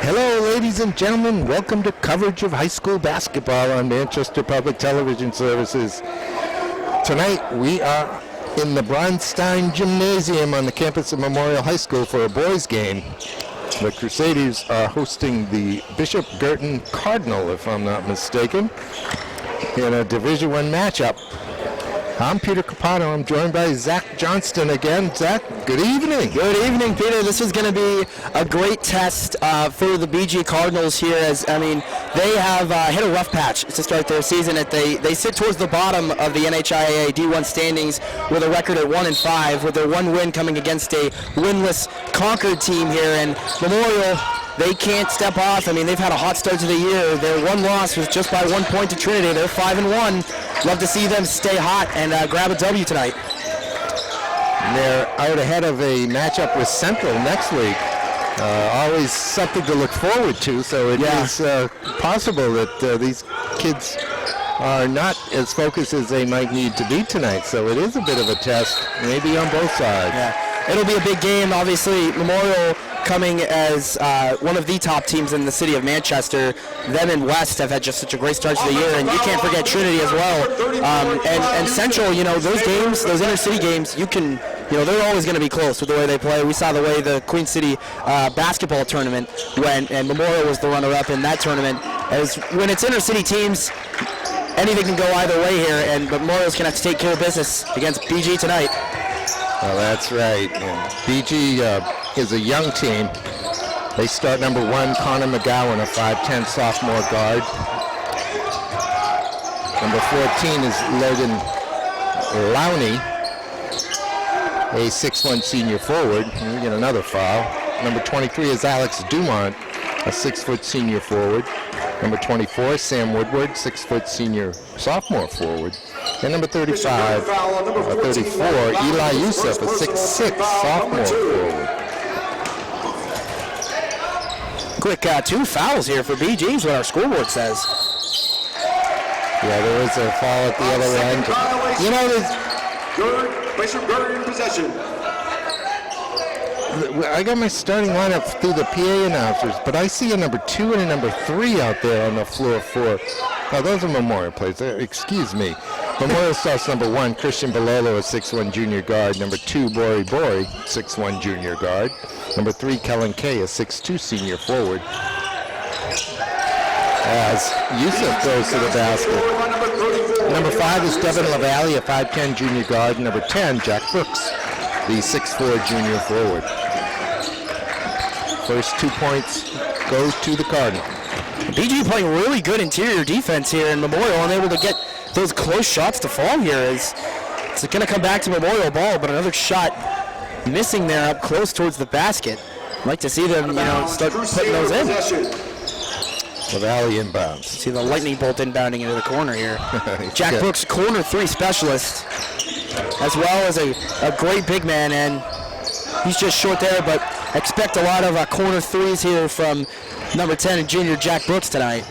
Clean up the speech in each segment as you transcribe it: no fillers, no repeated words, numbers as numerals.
Hello, ladies and gentlemen. Welcome to coverage of high school basketball on Manchester Public Television Services. Tonight, we are in the Bronstein Gymnasium on the campus of Memorial High School for a boys' game. The Crusaders are hosting the Bishop Guertin Cardinal, if I'm not mistaken, in a Division I matchup. I'm Peter Capano. I'm joined by Zach Johnston again. Zach, good evening. Good evening, Peter. This is going to be a great test for the BG Cardinals here. They have hit a rough patch to start their season. They sit towards the bottom of the NHIAA D1 standings with a record at 1-5, with their one win coming against a winless Concord team here. And Memorial, they can't step off. They've had a hot start to the year. Their one loss was just by 1 point to Trinity. They're 5-1. Love to see them stay hot and grab a W tonight. They're out ahead of a matchup with Central next week. Always something to look forward to, so it is possible that these kids are not as focused as they might need to be tonight. So it is a bit of a test, maybe on both sides. Yeah, it'll be a big game. Obviously, Memorial coming as one of the top teams in the city of Manchester. Them and West have had just such a great start to the year, and you can't forget Trinity as well. And Central, those games, those inner city games, they're always going to be close with the way they play. We saw the way the Queen City basketball tournament went, and Memorial was the runner-up in that tournament. As when it's inner city teams, anything can go either way here, but Memorial's going to have to take care of business against BG tonight. Well, that's right. And BG is a young team. They start number 1, Connor McGowan, a 5'10 sophomore guard. Number 14 is Logan Lowney, a 6'1 senior forward. And we get another foul. Number 23 is Alex Dumont, a 6' senior forward. Number 24, Sam Woodward, 6' senior sophomore forward. And number 35, 34, Eli Youssef, a 6'6 sophomore forward. Quick 2 fouls here for BG is what our scoreboard says. Yeah, there is a foul at the other end. Place your bird in possession. I got my starting lineup through the PA announcers, but I see a number 2 and a number 3 out there on the floor for. Oh, those are Memorial players. Excuse me. Memorial starts number 1, Christian Balolo, a 6'1 junior guard. Number 2, Bori Bori, 6'1 junior guard. Number 3, Kellen Kay, a 6'2 senior forward. As Youssef goes to the basket. Number 5 is Devin LaValle, a 5'10 junior guard. Number 10, Jack Brooks, the 6'4 junior forward. First 2 points goes to the Cardinal. BG playing really good interior defense here in Memorial and able to get those close shots to fall here. It's going to come back to Memorial ball, but another shot missing there up close towards the basket. I'd like to see them, start putting those in. LaValle inbounds. See the lightning bolt inbounding into the corner here. Jack Brooks, corner 3 specialist, as well as a great big man, and he's just short there, but expect a lot of corner 3s here from number 10 and junior Jack Brooks tonight.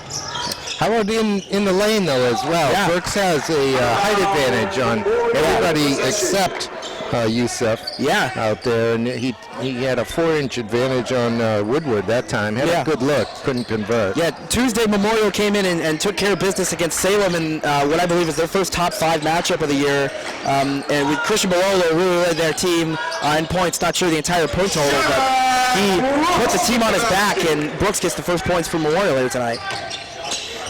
How about in the lane, though, as well? Yeah. Brooks has a height advantage on everybody except Youssef out there, and he had a 4-inch advantage on Woodward that time. Had a good look, couldn't convert. Yeah, Tuesday Memorial came in and took care of business against Salem in what I believe is their first top 5 matchup of the year. And with Christian Balolo really led their team in points, not sure the entire point total, but he put the team on his back, and Brooks gets the first points for Memorial here tonight.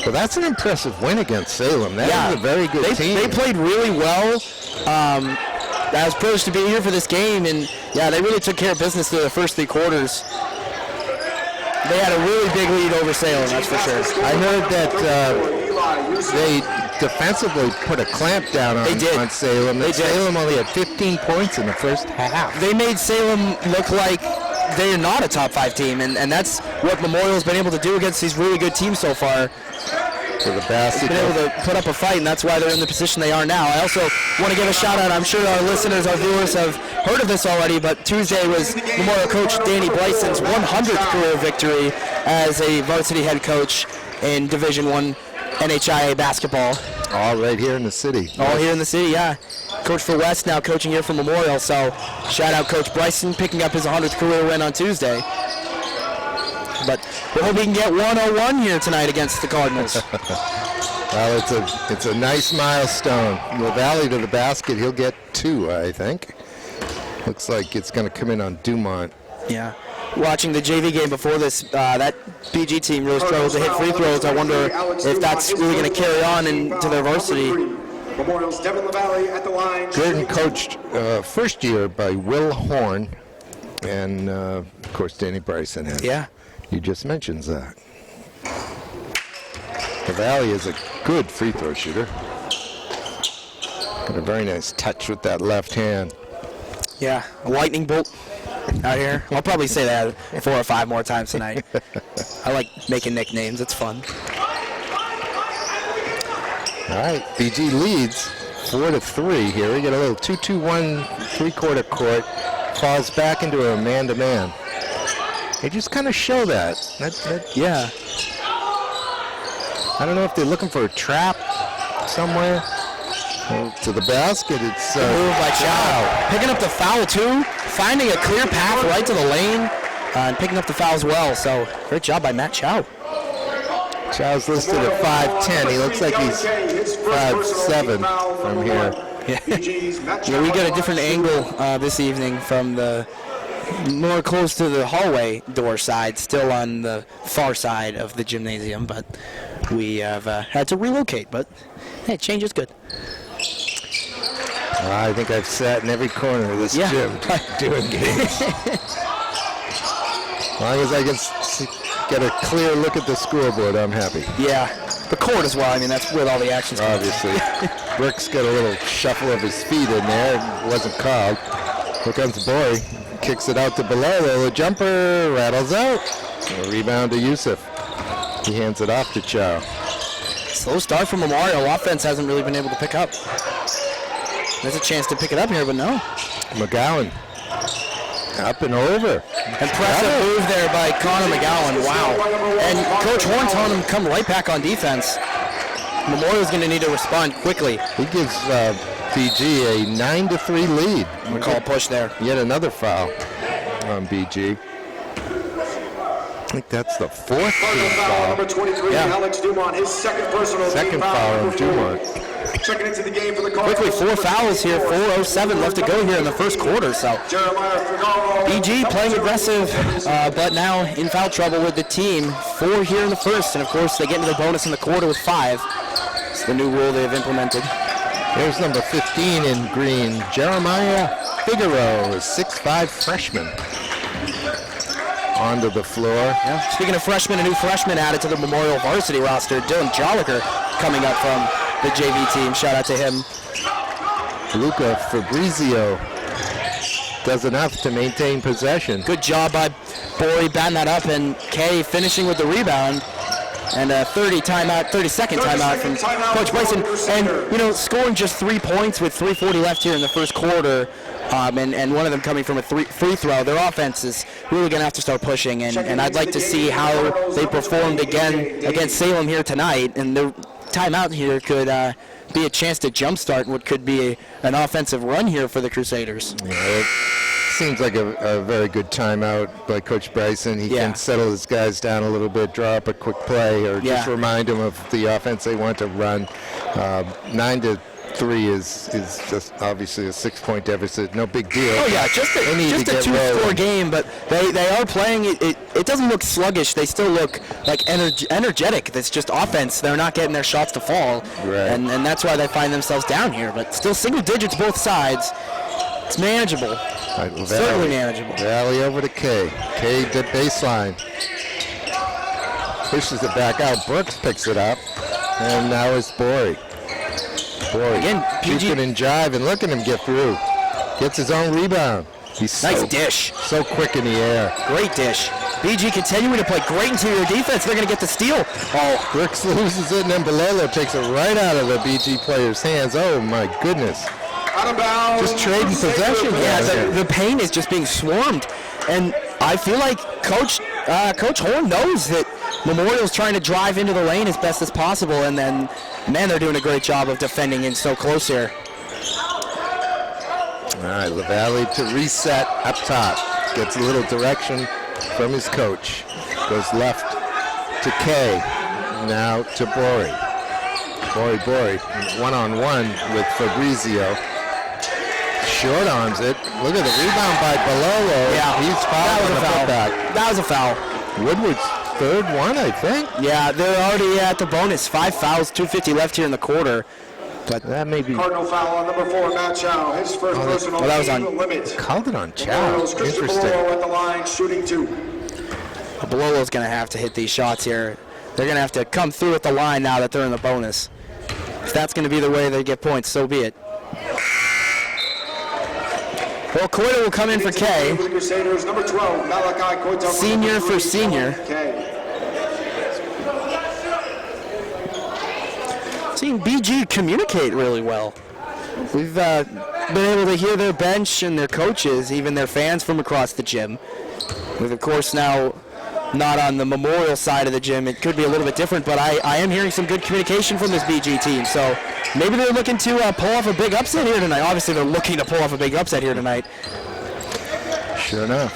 Well, that's an impressive win against Salem. That is a very good team. They played really well. I was privileged to be here for this game, and they really took care of business through the first 3 quarters. They had a really big lead over Salem, that's for sure. I heard that they defensively put a clamp down on Salem. Salem only had 15 points in the first half. They made Salem look like they are not a top 5 team, and that's what Memorial's been able to do against these really good teams so far. For the basket. They've been able to put up a fight, and that's why they're in the position they are now. I also want to give a shout out. I'm sure our listeners, our viewers have heard of this already, but Tuesday was Memorial coach Danny Bryson's 100th career victory as a varsity head coach in Division I NHIA basketball. All right here in the city. All here in the city, yeah. Coach for West, now coaching here for Memorial. So shout out Coach Bryson picking up his 100th career win on Tuesday. but we hope he can get 101 here tonight against the Cardinals. Well, it's a nice milestone. LaValle to the basket. He'll get 2, I think. Looks like it's going to come in on Dumont. Yeah. Watching the JV game before this, that BG team really struggled to hit free throws. I wonder if that's really going to carry on into their varsity. Memorial's Devin LaValle at the line. Guertin coached first year by Will Horn, and of course Danny Bryson. Yeah. You just mentioned that. LaValle is a good free throw shooter. Got a very nice touch with that left hand. Yeah, a lightning bolt out here. I'll probably say that 4 or 5 more times tonight. I like making nicknames. It's fun. All right, BG leads 4-3 here. We get a little 2-2-1 three-quarter court. Falls back into a man-to-man. They just kind of show that. Yeah. I don't know if they're looking for a trap somewhere. To the basket, it's Move by Chow. Picking up the foul, too. Finding a clear path right to the lane. And picking up the foul as well. So, great job by Matt Chow. Chow's listed at 5'10". He looks like he's 5'7" from here. Yeah, we got a different angle this evening from the more close to the hallway door side, still on the far side of the gymnasium, but we have had to relocate, but hey, change is good. I think I've sat in every corner of this gym doing games. As long as I can get a clear look at the scoreboard, I'm happy. Yeah, the court as well. I mean, that's where all the action's going. Obviously. Brooks got a little shuffle of his feet in there. It wasn't called. Here comes the boy. Kicks it out to below. The jumper rattles out. A rebound to Youssef. He hands it off to Chow. Slow start from Memorial. Offense hasn't really been able to pick up. There's a chance to pick it up here, but no. McGowan. Up and over. Impressive move there by Connor McGowan. Wow. And Coach Horn telling him to come right back on defense. Memorial's going to need to respond quickly. He gives BG a 9-3 lead. We call a push there. Yet another foul on BG. I think that's the 4th foul. Number 23, Alex Dumont, his second personal. Second foul on Dumont. Checking into the game for the Quickly, 4 fouls here, 4:07 left to go here in the first quarter. So BG playing aggressive, but now in foul trouble with the team. 4 here in the first, and of course they get into the bonus in the quarter with 5. It's the new rule they have implemented. Here's number 15 in green, Jeremiah Figueroa, a 6'5" freshman. Onto the floor. Yeah. Speaking of freshmen, a new freshman added to the Memorial varsity roster, Dylan Jolliker, coming up from the JV team. Shout out to him. Luca Fabrizio does enough to maintain possession. Good job by Bori batting that up, and Kay finishing with the rebound. And a 30-second timeout from Coach Bryson. And, scoring just 3 points with 3:40 left here in the first quarter, and one of them coming from a free throw. Their offense is really going to have to start pushing, and I'd like to see how they performed again against Salem here tonight. And the timeout here could be a chance to jumpstart what could be an offensive run here for the Crusaders. Yeah, it seems like a very good timeout by Coach Bryson. He can settle his guys down a little bit, draw up a quick play, or just remind them of the offense they want to run. 9-3 is just obviously a 6-point deficit. No big deal. Oh yeah, just a 2-score game, but they are playing. It doesn't look sluggish. They still look like energetic. That's just offense. They're not getting their shots to fall, and that's why they find themselves down here. But still single digits both sides. It's manageable. Certainly manageable. Valley over to Kay. Kay to baseline. Pushes it back out. Brooks picks it up, and now it's Bori. Again, juking and jive, and look at him get through. Gets his own rebound. He's nice dish. So quick in the air. Great dish. BG continuing to play great interior defense. They're going to get the steal. Oh, Brooks loses it, and then Bolelo takes it right out of the BG player's hands. Oh, my goodness. Out of bounds. Just trading possession. Yeah, the paint is just being swarmed. And I feel like Coach Horn knows that Memorial's trying to drive into the lane as best as possible, and then, man, they're doing a great job of defending in so close here. All right, LaValle to reset up top. Gets a little direction from his coach. Goes left to Kay. Now to Bori. Bori, one-on-one with Fabrizio. Short arms it. Look at the rebound by Balolo. Yeah, he's fouled on the putback. That was a foul. Woodward's third one, I think. Yeah, they're already at the bonus. 5 fouls, 2:50 left here in the quarter. But that may be Cardinal foul on number 4, Matt Chow. His first personal that was team on limit. Called it on Chow. Interesting. Interesting. At the line, shooting 2. Balolo's going to have to hit these shots here. They're going to have to come through at the line now that they're in the bonus. If that's going to be the way they get points, so be it. Well, Coita will come in for K. Number 12, Malachi Coita. Senior for senior. Seeing BG communicate really well. We've been able to hear their bench and their coaches, even their fans from across the gym. With, of course, now not on the Memorial side of the gym. It could be a little bit different, but I am hearing some good communication from this BG team. So maybe they're looking to pull off a big upset here tonight. Obviously, they're looking to pull off a big upset here tonight. Sure enough.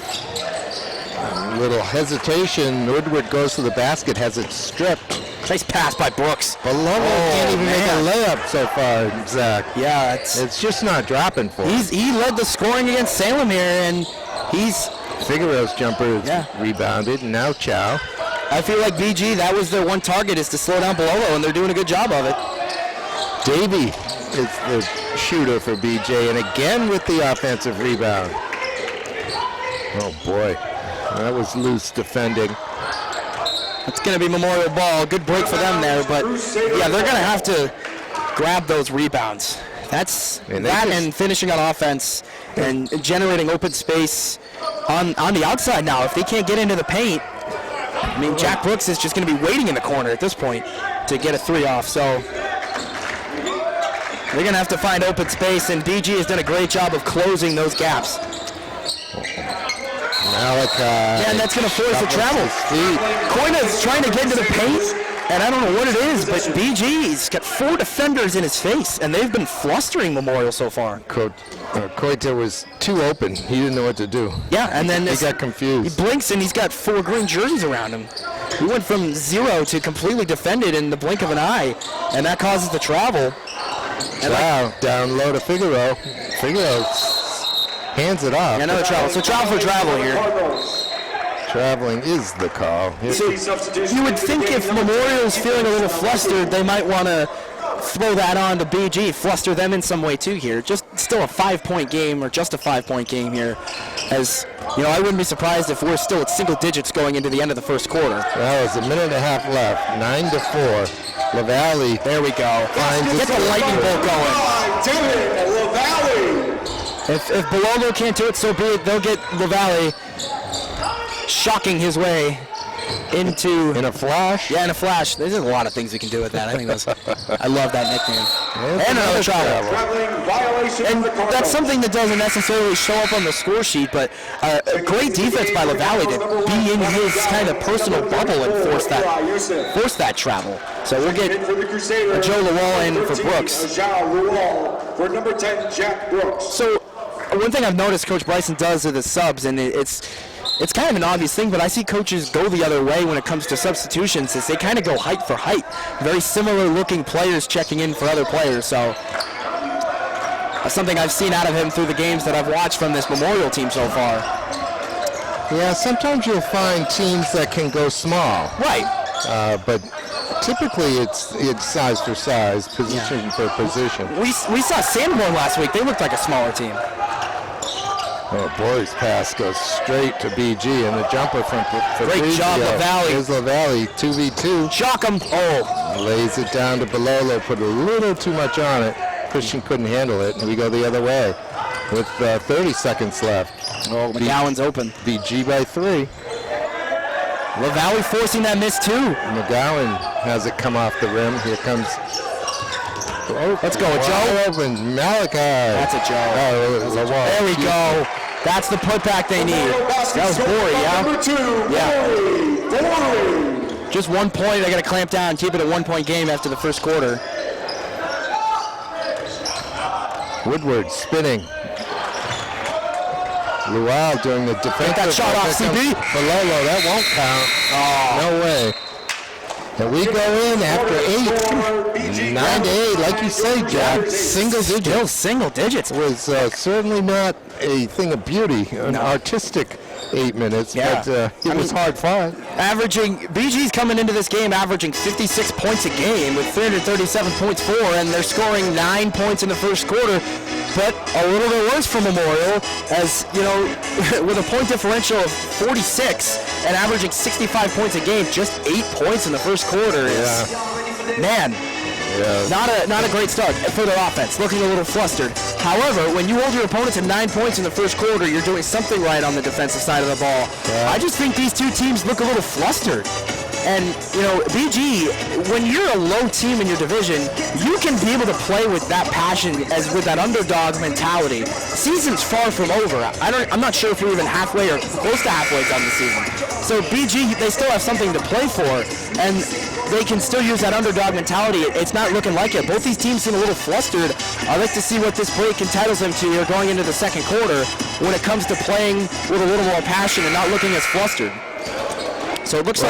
A little hesitation. Woodward goes to the basket, has it stripped. Nice pass by Brooks. Balolo can't even make a layup so far, Zach. Yeah, it's just not dropping for him. He led the scoring against Salem here, and he's... Figueroa's jumper is rebounded, and now Chow. I feel like BG, that was their one target, is to slow down Balolo, and they're doing a good job of it. Davey is the shooter for BJ, and again with the offensive rebound. Oh, boy. That was loose defending. It's going to be Memorial ball. Good break for them there, but, yeah, they're going to have to grab those rebounds. That's that and finishing on offense and generating open space on the outside now. If they can't get into the paint, I mean, Jack Brooks is just going to be waiting in the corner at this point to get a 3 off. So they're going to have to find open space, and BG has done a great job of closing those gaps. Malachi. Yeah, and that's going to force the travel. Coina's trying to get into the paint, and I don't know what it is, but BG's got 4 defenders in his face, and they've been flustering Memorial so far. Coita was too open. He didn't know what to do. Yeah, and then he got confused. He blinks, and he's got 4 green jerseys around him. He went from 0 to completely defended in the blink of an eye, and that causes the travel. Wow, down low to Figueroa. Figueroa hands it off. Yeah, another travel. So travel for travel here. Traveling is the call. So you would think if Memorial's feeling a little flustered, they might want to throw that on to BG, fluster them in some way too here. Just still a 5-point game, or just a 5-point game here. As you know, I wouldn't be surprised if we're still at single digits going into the end of the first quarter. Well, it's a minute and a half left. 9-4. LaValle. There we go. Get the lightning bolt going. LaValle. If Balolo can't do it, so be it. They'll get LaValle shocking his way into... In a flash? Yeah, in a flash. There's a lot of things we can do with that. I think I love that nickname. And another travel. And that's something that doesn't necessarily show up on the score sheet, but a great defense by LaValle to be in his kind of personal bubble and force that travel. So we'll get Joe Lawal in for Brooks. For number 10, Jack Brooks. So one thing I've noticed Coach Bryson does with his subs, and it's kind of an obvious thing, but I see coaches go the other way when it comes to substitutions, is they kind of go height for height. Very similar looking players checking in for other players, so that's something I've seen out of him through the games that I've watched from this Memorial team so far. Yeah, sometimes you'll find teams that can go small. Right. But typically it's size for size, position for position. We saw Sanborn last week. They looked like a smaller team. Oh, boy's pass goes straight to BG, and the jumper from Great job, LaValle. Here's LaValle, 2v2. Shock him. Oh. Lays it down to Balolo, put a little too much on it. Christian couldn't handle it, and we go the other way with 30 seconds left. Oh, McGowan's open. BG by 3. LaValle forcing that miss too. McGowan has it come off the rim. Here comes... Oh, let's go, Joe. Open. Malachi. That's a Joe. Oh, there we go. That's the putback they need. That was Bori, yeah? Number 2, yeah. Just 1 point. They got to clamp down and keep it a 1-point game after the first quarter. Woodward spinning. Luau doing the defensive. that shot off, CB. Balolo, that won't count. No way. And we go in after 8, 9 to 8, like you say, Jack. Single digits. Still single digits. It was certainly not a thing of beauty, an artistic 8 minutes, but it was hard fought. BG's coming into this game averaging 56 points a game with 337 points for, and they're scoring 9 points in the first quarter. But a little bit worse for Memorial, as you know, with a point differential of 46 and averaging 65 points a game, just 8 points in the first quarter is, man, not a great start for their offense. Looking a little flustered. However, when you hold your opponent to 9 points in the first quarter, you're doing something right on the defensive side of the ball. Yeah. I just think these two teams look a little flustered. And, you know, BG, when you're a low team in your division, you can be able to play with that passion, as with that underdog mentality. Season's far from over. I'm not sure if we're even halfway or close to halfway done the season. So BG, they still have something to play for, and they can still use that underdog mentality. It's not looking like it. Both these teams seem a little flustered. I'd like to see what this break entitles them to here going into the second quarter when it comes to playing with a little more passion and not looking as flustered. So it looks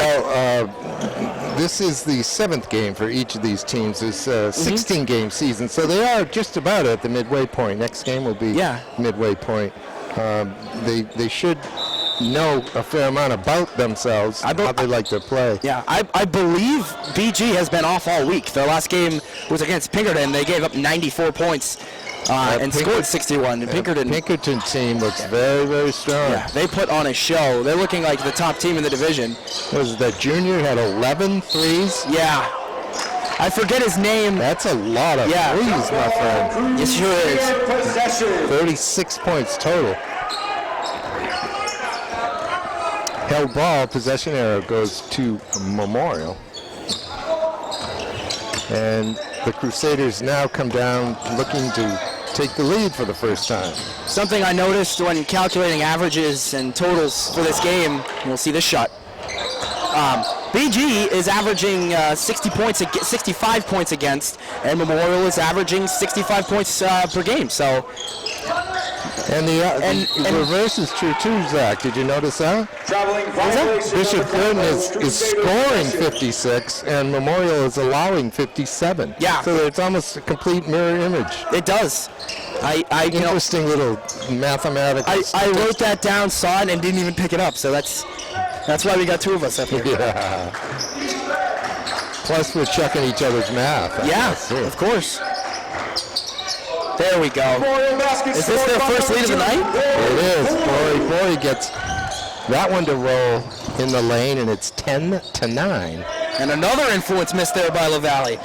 this is the 7th game for each of these teams. It's a 16-game season, so they are just about at the midway point. Next game will be midway point. They should know a fair amount about themselves, how they like to play. Yeah, I believe BG has been off all week. Their last game was against Pinkerton. They gave up 94 points. And scored 61. And Pinkerton team looks very, very strong. Yeah, they put on a show. They're looking like the top team in the division. Was that junior had 11 threes? Yeah. I forget his name. That's a lot of threes, my friend. Yes, sure is. 36 points total. Held ball, possession arrow goes to Memorial. And the Crusaders now come down looking to take the lead for the first time. Something I noticed when calculating averages and totals for this game, we'll see this shot. BG is averaging 65 points against, and Memorial is averaging 65 points per game. So, and the reverse is true too, Zach. Did you notice that? Bishop Guertin is scoring 56, and Memorial is allowing 57. Yeah. So it's almost a complete mirror image. It does. Interesting little mathematical. I wrote that down, saw it, and didn't even pick it up. So that's why we got two of us up here. Yeah. Plus, we're checking each other's math. Yeah, of course. There we go. Is this their first lead of the night? It is. Bory gets that one to roll in the lane, and it's 10-9. And another influence missed there by LaValle.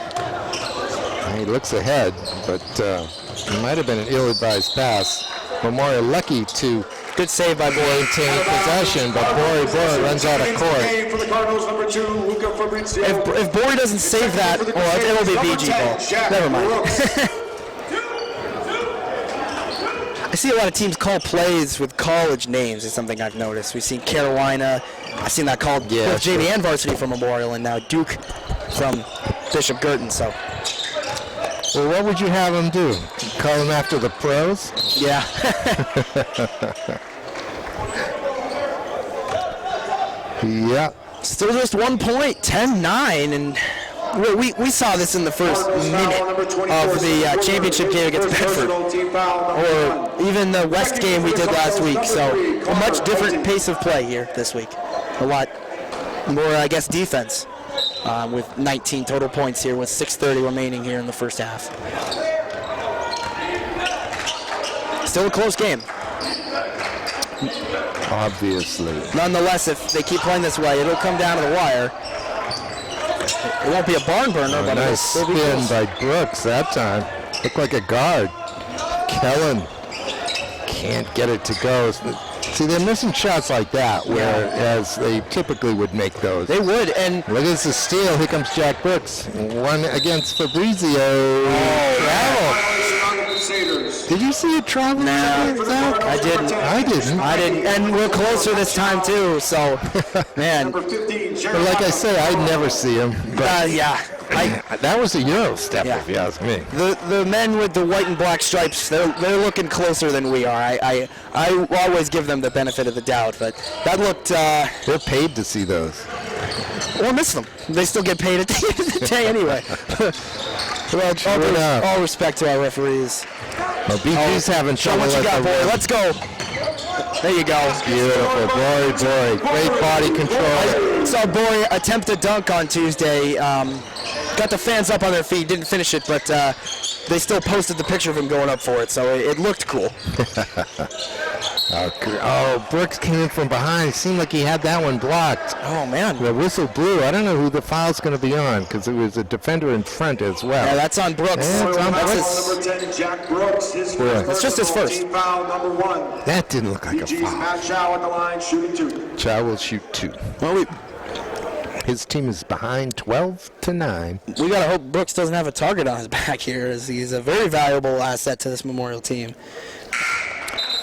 He looks ahead, but it might have been an ill-advised pass. Memorial lucky to good save by Bory. Maintain possession, but Bory runs out of court. If Bory doesn't save that, it'll be a BG ball. Never mind. I see a lot of teams call plays with college names. Is something I've noticed. We've seen Carolina. I've seen that called both JV and varsity from Memorial, and now Duke from Bishop Guertin. So, well, what would you have them do? Call them after the pros? Yeah. Yeah. Still just 1 point, 10-9, and we saw this in the first minute of the championship game against Bedford, or even the West game we did last week. So a much different pace of play here this week. A lot more, I guess, defense with 19 total points here with 6:30 remaining here in the first half. Still a close game. Obviously. Nonetheless, if they keep playing this way, it'll come down to the wire. It won't be a barn burner, but nice spin by Brooks that time. Looked like a guard. Kellen can't get it to go. See, they're missing shots like that, whereas they typically would make those. They would, and look at the steal. Here comes Jack Brooks. One against Fabrizio. Travel. Did you see it travel? No, I didn't. I didn't. And we're closer this time too. So, man. But like I say, I never see him. Yeah. That was a Euro step, Yeah. if you ask me. The men with the white and black stripes, they're looking closer than we are. I always give them the benefit of the doubt, but that looked. They're paid to see those. Or miss them. They still get paid at the end of the day anyway. Well, all respect to our referees. Well, BG's having Show trouble. what you got, boy. Let's go. There you go. Beautiful, boy. Great body control. I saw Boy attempt a dunk on Tuesday. Got the fans up on their feet. Didn't finish it, but they still posted the picture of him going up for it, so it looked cool. Oh, Brooks came in from behind. It seemed like he had that one blocked. Oh, man. The whistle blew. I don't know who the foul's going to be on because it was a defender in front as well. Yeah, that's on Brooks. Yeah, it's on Brooks. Number 10, Jack Brooks. His Yeah. That's just his first. Team foul number 1. That didn't look like a BG's foul. Matt Chow at the line, shooting 2. Chow will shoot 2. Well, His team is behind 12-9. we got to hope Brooks doesn't have a target on his back here, as he's a very valuable asset to this Memorial team.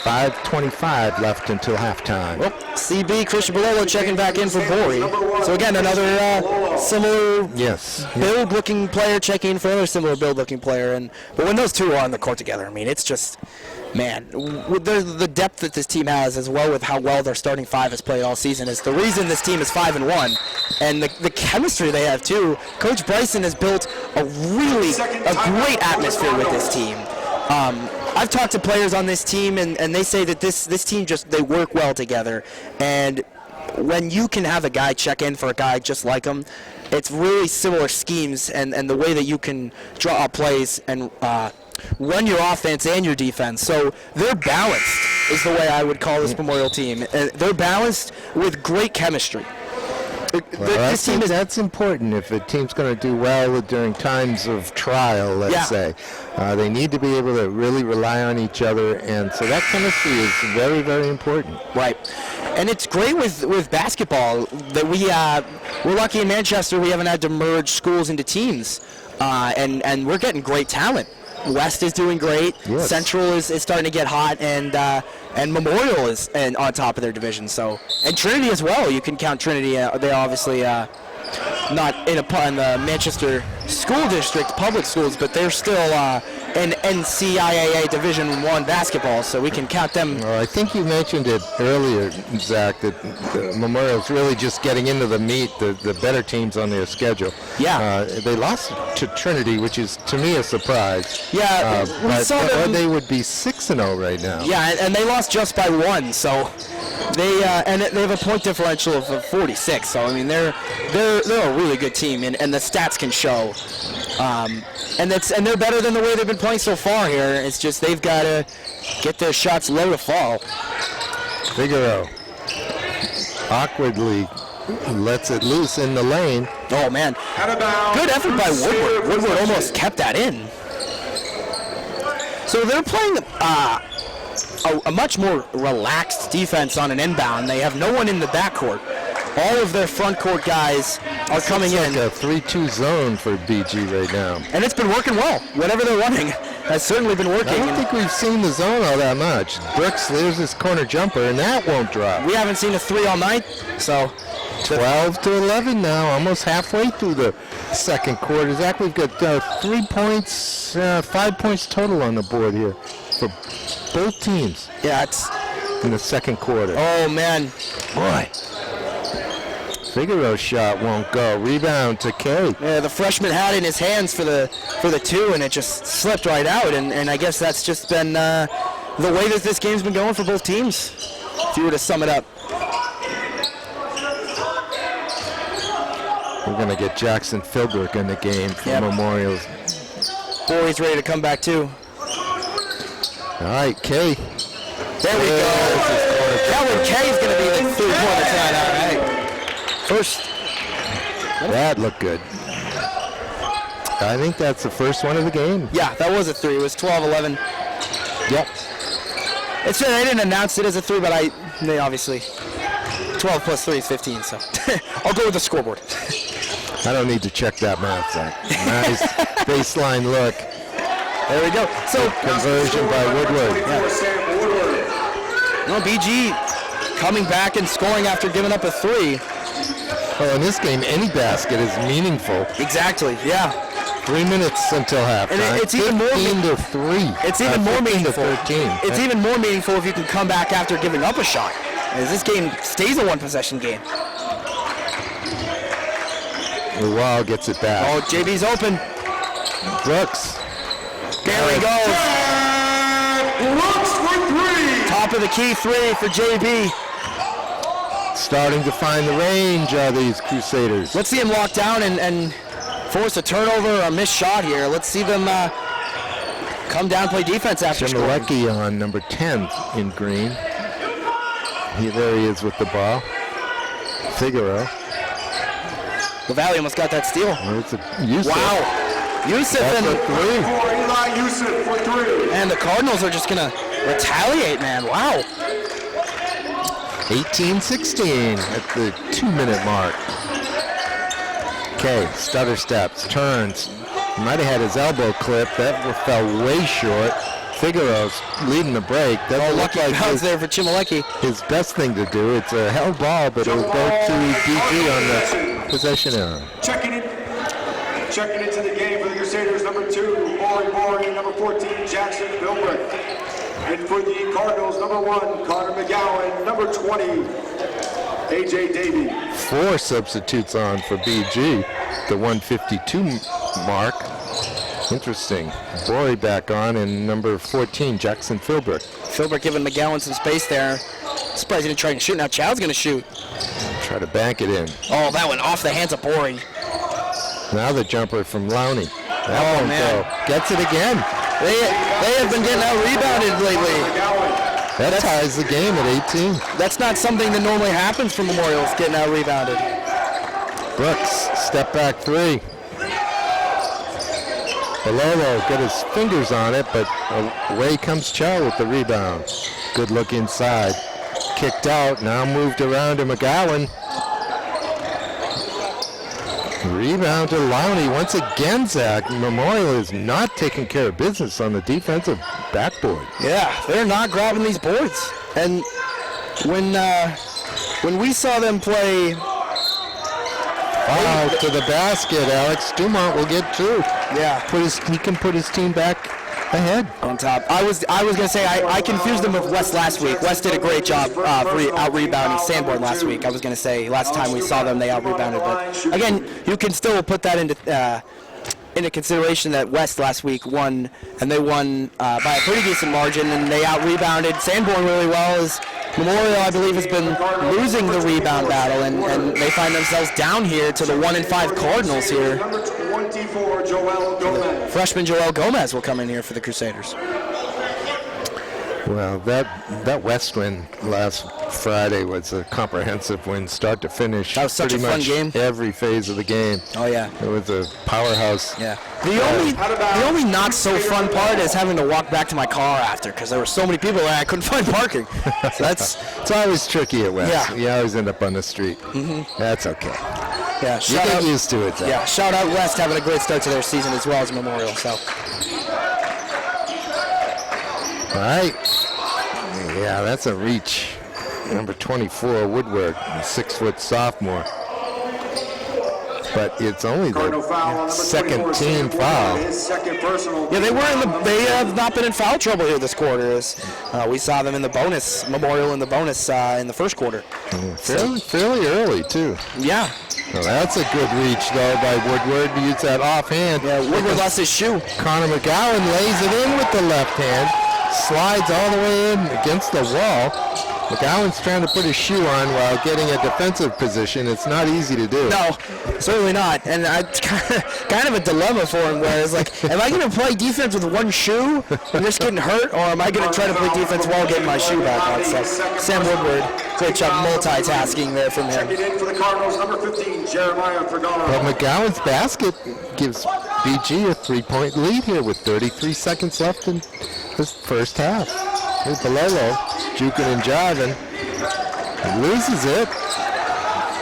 5:25 left until halftime. Well, CB, Christian Bololo checking back in for Bori. So again, another similar Yes. build-looking player checking in for another similar build-looking player. But when those two are on the court together, I mean, it's just, man, with the depth that this team has, as well with how well their starting five has played all season, is the reason this team is 5-1. And the chemistry they have too. Coach Bryson has built a great atmosphere with this team. I've talked to players on this team, and they say that this team they work well together. And when you can have a guy check in for a guy just like him, it's really similar schemes and the way that you can draw up plays and run your offense and your defense. So they're balanced is the way I would call this Memorial team. They're balanced with great chemistry. Well, that's important if a team's going to do well during times of trial, let's say. They need to be able to really rely on each other, and so that chemistry is very, very important. Right. And it's great with basketball that we're lucky in Manchester we haven't had to merge schools into teams, and we're getting great talent. West is doing great. Yes. Central is starting to get hot, and Memorial is on top of their division. So, and Trinity as well. You can count Trinity. They're obviously not in the Manchester School District public schools, but they're still in NCAA Division I basketball. So we can count them. Well, I think you mentioned it earlier, Zach, that Memorial's really just getting into the meat, the better teams on their schedule. Yeah. They lost to Trinity, which is, to me, a surprise. Yeah, we saw them. They would be 6-0 right now. Yeah, and they lost just by 1, so they have a point differential of 46. So I mean, they're a really good team, and the stats can show. And they're better than the way they've been playing so far here. It's just they've got to get their shots low to fall. Figaro awkwardly lets it loose in the lane. Oh man, good effort by Woodward. Woodward almost kept that in. So they're playing a much more relaxed defense on an inbound. They have no one in the backcourt. All of their front court guys are coming in. It's like a 3-2 zone for BG right now. And it's been working well. Whatever they're running has certainly been working. I don't think we've seen the zone all that much. Brooks, there's his corner jumper, and that won't drop. We haven't seen a 3 all night, so 12-11 now, almost halfway through the second quarter. Zach, we've got 3 points, 5 points total on the board here for both teams. Yeah, it's in the second quarter. Oh man, boy. Figaro's shot won't go. Rebound to K. Yeah, the freshman had it in his hands for the 2, and it just slipped right out. And I guess that's just been the way that this game's been going for both teams, if you were to sum it up. We're going to get Jackson Philbrook in the game for Memorials. Boy's ready to come back too. All right, K. There we go. That one K's going to be the 3-pointer tonight. All right. First. That looked good. I think that's the first one of the game. Yeah, that was a 3. It was 12-11. Yep. It's they didn't announce it as a 3, but they obviously 12 plus 3 is 15. So I'll go with the scoreboard. I don't need to check that math, Zach. Nice baseline look. There we go. So conversion by Woodward. No, BG coming back and scoring after giving up a 3. Well, in this game, any basket is meaningful. Exactly, yeah. 3 minutes until halftime. And it's even more 15 to 3. It's even more 15 meaningful. to 13. It's even more meaningful if you can come back after giving up a shot. As this game stays a one-possession game. Wow gets it back. Oh, JB's open. Brooks. There he goes. Brooks for 3. Top of the key 3 for JB. Starting to find the range of these Crusaders. Let's see him lock down and force a turnover or a missed shot here. Let's see them come down and play defense after scoring. Chmielewski on number 10 in green. There he is with the ball. Figaro. LaValle almost got that steal. Well, it's a Yusuf. Wow. Yusuf That's and, a 3. For Eli Yusuf for 3. and the Cardinals are just going to retaliate, man. Wow. 18-16 at the 2-minute mark. Okay, stutter steps, turns. Might have had his elbow clipped. That fell way short. Figaro's leading the break. Doesn't look like Bounce there for Chmielewski. his best thing to do. It's a held ball, but it'll go to DG on the possession arrow. Checking into the game for the Crusaders, number 2, Bori, number 14, Jackson Bilbrick. And for the Cardinals, number 1, Connor McGowan, number 20, AJ Davey. 4 substitutes on for BG, the 152 mark. Interesting. Bory back on, and number 14, Jackson Philbrick. Philbrick giving McGowan some space there. Surprised he didn't try and shoot. Now Child's going to shoot. Try to bank it in. Oh, that went off the hands of Bory. Now the jumper from Lowney. That Oh, won't man. go. Gets it again. They have been getting out-rebounded lately. That ties the game at 18. That's not something that normally happens for Memorials, getting out-rebounded. Brooks, step back 3. Balolo got his fingers on it, but away comes Chow with the rebound. Good look inside. Kicked out, now moved around to McGowan. Rebound to Lowney. Once again, Zach, Memorial is not taking care of business on the defensive backboard. Yeah, they're not grabbing these boards. And when we saw them play, Foul to the basket. Alex Dumont will get 2. yeah, He can put his team back ahead. on top. I was gonna say I confused them with West last week. West did a great job out rebounding Sanborn last week. I was gonna say last time we saw them they out rebounded, but again you can still put that into consideration that West last week won, and they won by a pretty decent margin, and they out rebounded Sanborn really well. As Memorial, I believe, has been losing the rebound battle, and they find themselves down here to the 1-5 Cardinals here. Number 24, Joel Gomez. Freshman Joel Gomez will come in here for the Crusaders. Well, that West win last Friday was a comprehensive win, start to finish. That was such a pretty fun much game. Every phase of the game. Oh yeah. It was a powerhouse. Yeah. The only not so fun part is having to walk back to my car after, because there were so many people there I couldn't find parking. So It's always tricky at West. Yeah. You always end up on the street. That's okay. yeah. You Shout get out, used to it, Zach. yeah. Shout out West having a great start to their season as well as Memorial. So All right. Yeah, that's a reach. Number 24, Woodward, a 6-foot sophomore. But it's only Cardinal foul on the number second 24, team Sam foul. Woodward, his second personal. yeah, they have not been in foul trouble here this quarter. As we saw them in the bonus, Memorial in the bonus in the first quarter. Fairly early, too. Yeah. Well, that's a good reach, though, by Woodward. He used that offhand. Yeah, Woodward lost his shoe. Connor McGowan lays it in with the left hand. Slides all the way in against the wall. McGowan's trying to put his shoe on while getting a defensive position. It's not easy to do. No, certainly not. And it's kind of a dilemma for him, where it's like, am I going to play defense with one shoe and risk getting hurt, or am I going to try to play defense while getting my shoe back on? So Sam Woodward, great job multitasking there from him. Checking in for the Cardinals, number 15, Jeremiah Fergano. But McGowan's basket gives BG a 3-point lead here with 33 seconds left in this first half. Here's Balolo, juking and jiving. He loses it.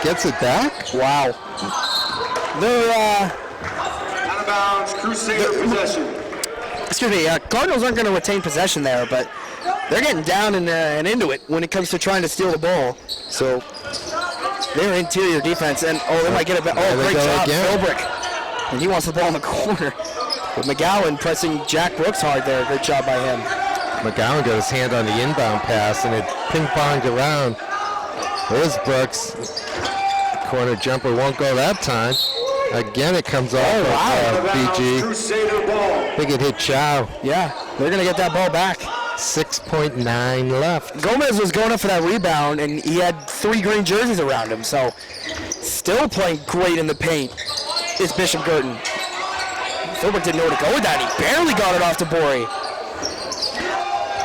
Gets it back. Wow. They're, Out of bounds, Crusader possession. excuse me, Cardinals aren't going to retain possession there, but they're getting down and into it when it comes to trying to steal the ball. So their interior defense. And, they might get it back. Oh, great job, Philbrick. And he wants the ball in the corner. But McGowan pressing Jack Brooks hard there. Good job by him. McGowan got his hand on the inbound pass, and it ping-ponged around. There's Brooks. Corner jumper won't go that time. Again, it comes off of BG. I think it hit Chow. Yeah, they're going to get that ball back. 6.9 left. Gomez was going up for that rebound, and he had 3 green jerseys around him, so still playing great in the paint is Bishop Guertin. Philbrick didn't know where to go with that. He barely got it off to Borey.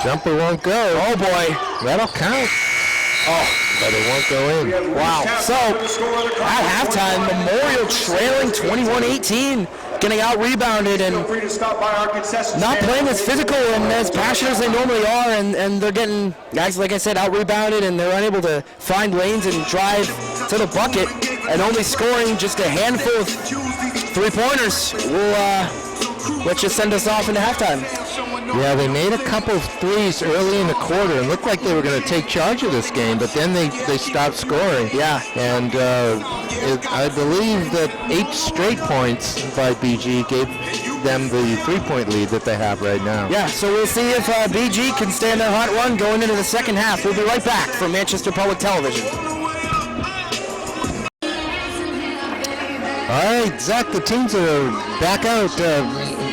Jumper won't go. Oh, boy. That'll count. Oh. But it won't go in. Wow. So, at halftime, Memorial trailing 21-18, getting out-rebounded and not playing as physical and as passionate as they normally are, and they're getting, guys, like I said, out-rebounded, and they're unable to find lanes and drive to the bucket, and only scoring just a handful of three-pointers will let you send us off into halftime. Yeah, they made a couple of threes early in the quarter and looked like they were going to take charge of this game, but then they stopped scoring. Yeah. And I believe that 8 straight points by BG gave them the 3-point lead that they have right now. Yeah, so we'll see if BG can stay on their hot run going into the second half. We'll be right back from Manchester Public Television. All right, Zach, the teams are back out.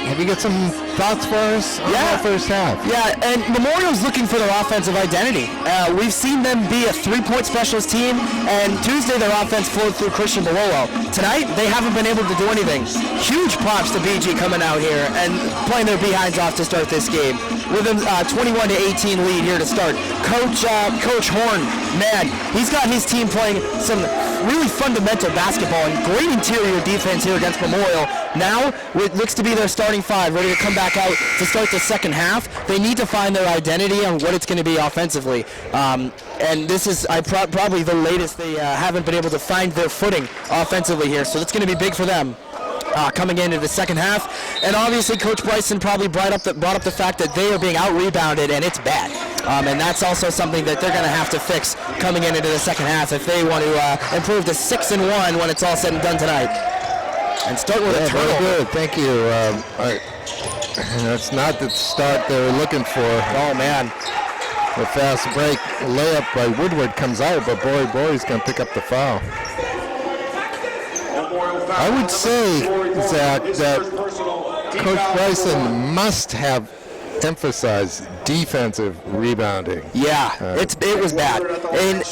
Have you got some thoughts for us on the first half? Yeah, and Memorial's looking for their offensive identity. We've seen them be a 3-point specialist team, and Tuesday their offense flowed through Christian Malolo. Tonight, they haven't been able to do anything. Huge props to BG coming out here and playing their behinds off to start this game. With a 21-18 lead here to start. Coach Horn, man, he's got his team playing some really fundamental basketball and great interior defense here against Memorial. Now, it looks to be their starting 5, ready to come back out to start the second half. They need to find their identity on what it's going to be offensively. And this is probably the latest they haven't been able to find their footing offensively here. So that's going to be big for them. Coming into the second half, and obviously Coach Bryson probably brought up the fact that they are being out-rebounded, and it's bad. And that's also something that they're going to have to fix coming into the second half if they want to improve to 6-1 when it's all said and done tonight. And start with a turnover. Very good, thank you. That's not the start they were looking for. Oh man. The fast break layup by Woodward comes out, but Borey's going to pick up the foul. I would say, Zach, that Coach Bryson must have emphasized defensive rebounding. Yeah, it was bad, and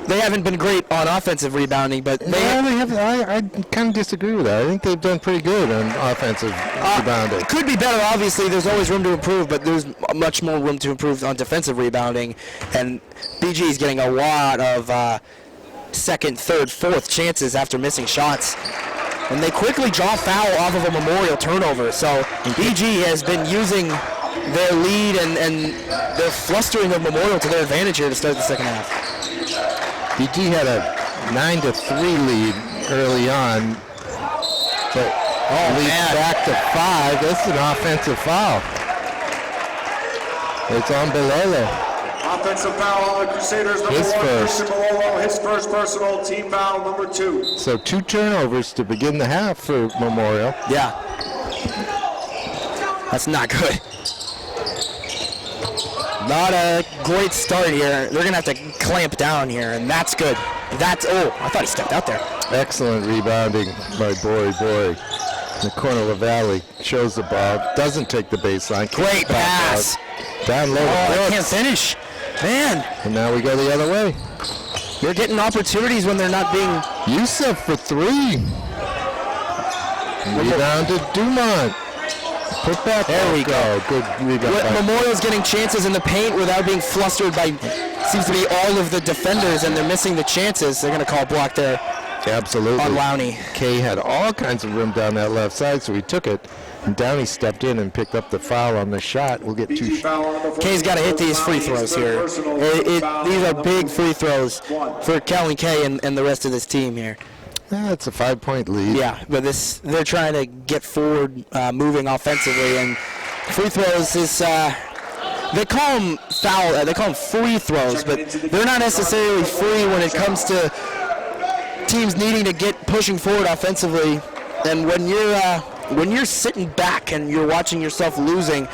they haven't been great on offensive rebounding, but I kind of disagree with that. I think they've done pretty good on offensive rebounding. Could be better, obviously. There's always room to improve, but there's much more room to improve on defensive rebounding, and BG is getting a lot of second, third, fourth chances after missing shots. And they quickly draw foul off of a Memorial turnover. So BG has been using their lead and their flustering of Memorial to their advantage here to start the second half. BG had a 9-3 lead early on, but leads back to 5. That's an offensive foul. It's on Bilolo. Offensive foul on the Crusaders, number 1, Christian Malolo, his first personal, team foul number 2. So 2 turnovers to begin the half for Memorial. Yeah. That's not good. Not a great start here. They're going to have to clamp down here, and that's good. I thought he stepped out there. Excellent rebounding by Borey. In the corner of the valley, shows the ball, doesn't take the baseline. Great pass. Down low. I can't finish. Man. And now we go the other way. You're getting opportunities when they're not being... Yusuf for 3. Rebound to Dumont. Put back. There we go. Good rebound. Memorial's getting chances in the paint without being flustered by, seems to be all of the defenders, and they're missing the chances. They're going to call block there. Absolutely. On Lowney. Kay had all kinds of room down that left side, so he took it. And Downey stepped in and picked up the foul on the shot. We'll get 2 shots. Kay's got to hit these free throws here. These are big free throws for Calvin Kay and the rest of this team here. It's a 5-point lead. Yeah, but they're trying to get forward, moving offensively, and free throws is they call them free throws, but they're not necessarily free when it comes to teams needing to get pushing forward offensively, and when you're sitting back and you're watching yourself losing,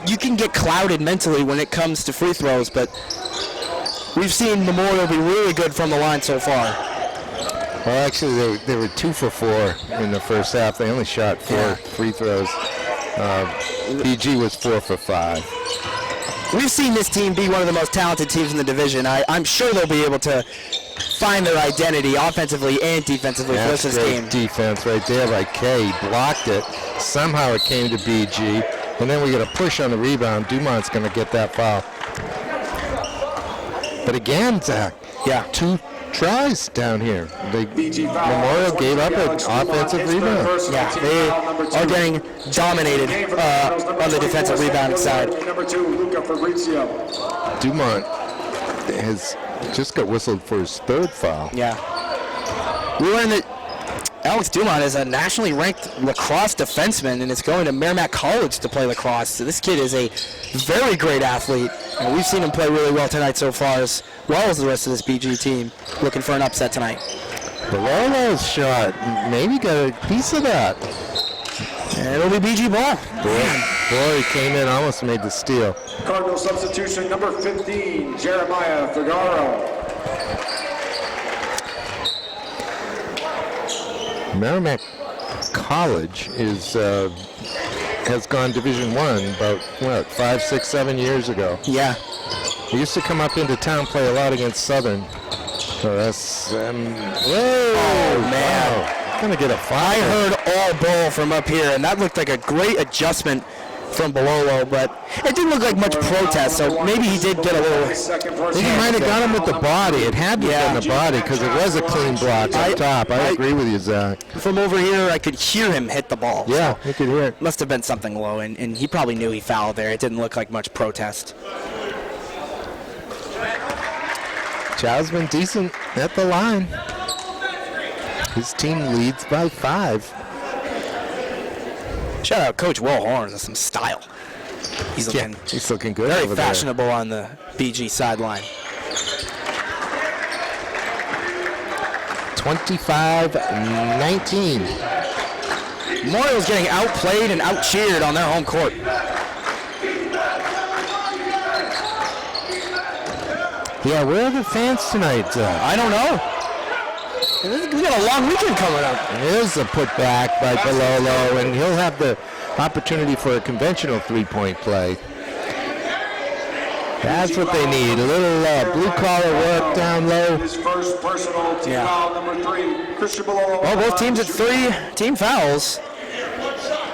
you can get clouded mentally when it comes to free throws. But we've seen Memorial be really good from the line so far. Well, actually, they were 2 for 4 in the first half. They only shot 4 free throws. BG was 4 for 5. We've seen this team be one of the most talented teams in the division. I'm sure they'll be able to find their identity offensively and defensively for this game. Defense right there by Kay. Blocked it. Somehow it came to BG. And then we get a push on the rebound. Dumont's going to get that foul. But again, Zach, 2 tries down here. Memorial gave up an offensive rebound. Yeah, they are getting dominated on the defensive rebounding side. Dumont has just got whistled for his 3rd foul. Yeah. We learned that Alex Dumont is a nationally ranked lacrosse defenseman and is going to Merrimack College to play lacrosse. So this kid is a very great athlete, and we've seen him play really well tonight so far, as well as the rest of this BG team, looking for an upset tonight. Balolo's shot maybe got a piece of that. And it'll be BG ball. Boy, he came in, almost made the steal. Cardinal substitution number 15, Jeremiah Figaro. Merrimack College has gone Division I about 5, 6, 7 years ago. Yeah. He used to come up into town, play a lot against Southern. So that's whoa, man. Wow. Gonna get a foul. I heard all ball from up here, and that looked like a great adjustment from Balolo, but it didn't look like much protest, so maybe he did get a little. I think he might have got him with the body. It had to have been the body because it was a clean block up top. I agree with you, Zach. From over here, I could hear him hit the ball. Yeah, you could hear it. Must have been something low, and he probably knew he fouled there. It didn't look like much protest. Chow's been decent at the line. His team leads by 5. Shout out Coach Will Horns with some style. He's looking good. Very over fashionable there. on the BG sideline. 25-19. Memorial's getting outplayed and outcheered on their home court. Yeah, where are the fans tonight? I don't know. We got a long weekend coming up. There's a putback by Balolo, and he'll have the opportunity for a conventional three-point play. That's what they need. A little blue-collar work down low. His first personal team foul, number 3, Christian Balolo. Well, both teams at 3 team fouls.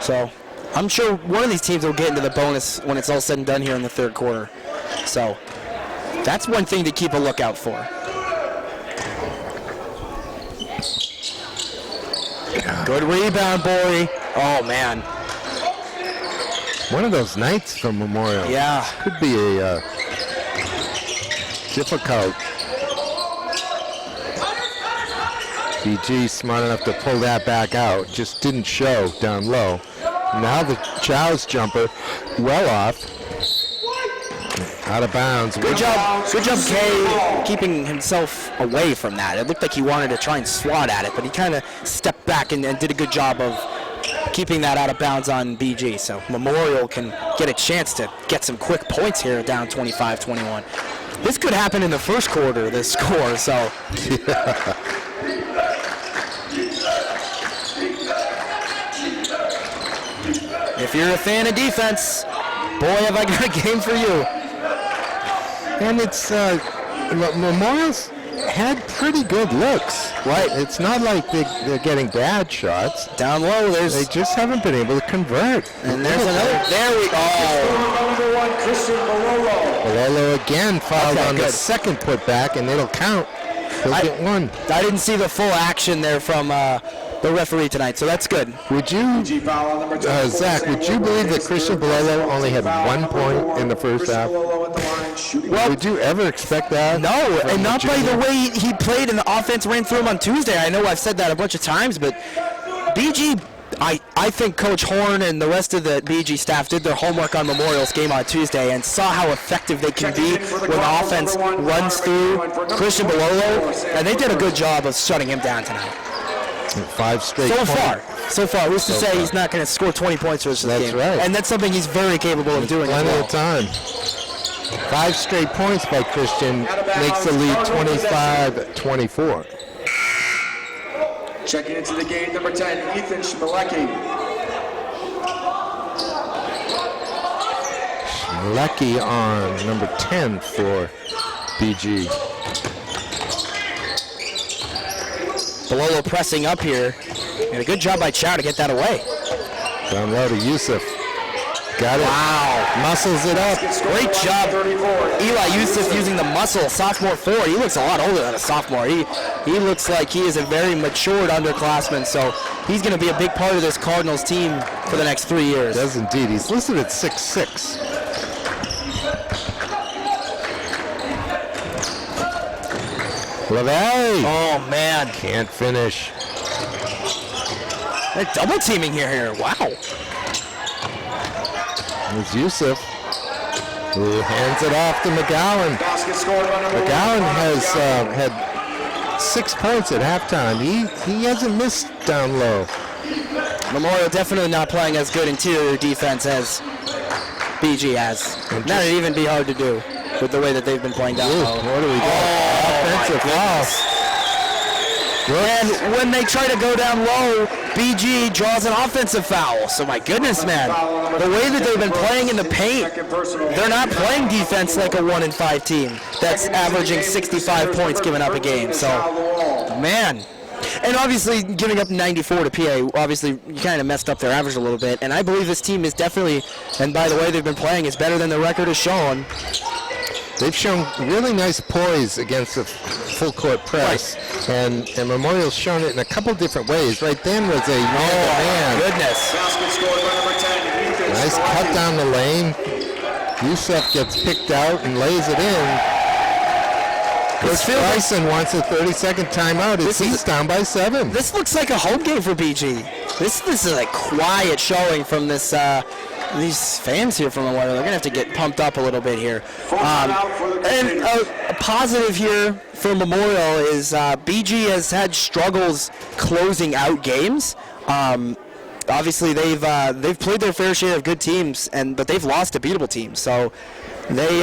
So I'm sure one of these teams will get into the bonus when it's all said and done here in the 3rd quarter. So that's one thing to keep a lookout for. Good rebound, boy. Oh, man. One of those nights from Memorial. Yeah. Could be a difficult. BG smart enough to pull that back out. Just didn't show down low. Now the Chow's jumper well off. Out of bounds. Good job, Kay, keeping himself away from that. It looked like he wanted to try and swat at it, but he kind of stepped back and did a good job of keeping that out of bounds on BG. So Memorial can get a chance to get some quick points here down 25-21. This could happen in the first quarter, this score, so. If you're a fan of defense, boy, have I got a game for you. And it's Memorial's had pretty good looks, right? It's not like they're getting bad shots. Down low, they just haven't been able to convert. And there's another. There we go. Number 1, Christian Balolo. Balolo again fouled on the second putback, and it'll count. He'll get one. I didn't see the full action there from the referee tonight, so that's good. Would you, Zach, would you believe that Christian Balolo only had 1 point in the first half? Well, would you ever expect that? No, and not by the way he played and the offense ran through him on Tuesday. I know I've said that a bunch of times, but BG I think Coach Horn and the rest of the BG staff did their homework on Memorial's game on Tuesday and saw how effective they can be when the offense runs through Christian Bololo, and they did a good job of shutting him down tonight. 5 straight So far. Who's to say he's not going to score 20 points for this game? That's right. And that's something he's very capable of doing. Plenty of time. 5 straight points by Christian makes the lead 25-24. Checking into the game, number 10, Ethan Schmelecki. Schmelecki on number 10 for BG. Bololo pressing up here. And a good job by Chow to get that away. Down low to Yusuf. Got it. Wow. Muscles it up. Great job. Eli Yusuf using the muscle, sophomore forward. He looks a lot older than a sophomore. He looks like he is a very matured underclassman, so he's going to be a big part of this Cardinals team for the next 3 years. Does indeed. He's listed at 6'6". LaValle. Oh, man. Can't finish. They're double teaming here. Wow. There's Yusuf, who hands it off to McGowan. McGowan has had 6 points at halftime. He hasn't missed down low. Memorial definitely not playing as good interior defense as BG has. That'd even be hard to do with the way that they've been playing down low. What do we got? Offensive loss. And when they try to go down low, BG draws an offensive foul. So my goodness, man, the way that they've been playing in the paint, they're not playing defense like a 1-5 team that's averaging 65 points giving up a game. So, man. And obviously giving up 94 to PA, obviously you kind of messed up their average a little bit. And I believe this team is definitely, and by the way they've been playing, is better than the record is showing. They've shown really nice poise against the full court press, and Memorial's shown it in a couple different ways. Right then was a man-to-man. Goodness. Nice cut down the lane. Yusuf gets picked out and lays it in. Coach Bryson wants a 30-second timeout. He's down by 7. This looks like a home game for BG. This is a quiet showing from this. These fans here from Memorial, they're going to have to get pumped up a little bit here. And a positive here for Memorial is BG has had struggles closing out games. Obviously, they've played their fair share of good teams, but they've lost to beatable teams. So they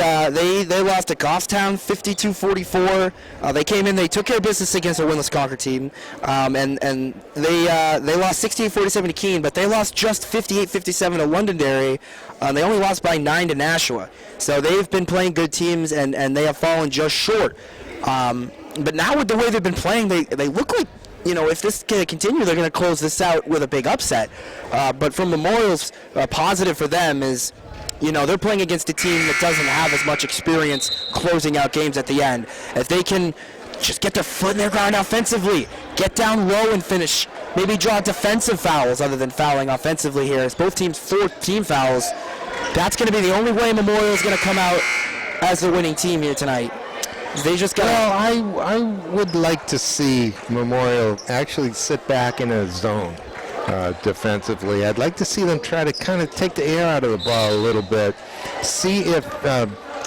lost to Goffstown 52-44. They came in, they took care of business against a winless Concord team, and they lost 68-47 to Keene, but they lost just 58-57 to Londonderry. They only lost by 9 to Nashua. So they've been playing good teams, and they have fallen just short. But now with the way they've been playing, they look like, if this can continue, they're going to close this out with a big upset. But from Memorial's positive for them is, they're playing against a team that doesn't have as much experience closing out games at the end. If they can just get their foot in their ground offensively, get down low and finish, maybe draw defensive fouls other than fouling offensively here. It's both teams 4 team fouls. That's going to be the only way Memorial is going to come out as the winning team here tonight. They just got. Well, I would like to see Memorial actually sit back in a zone. Defensively, I'd like to see them try to kind of take the air out of the ball a little bit, see if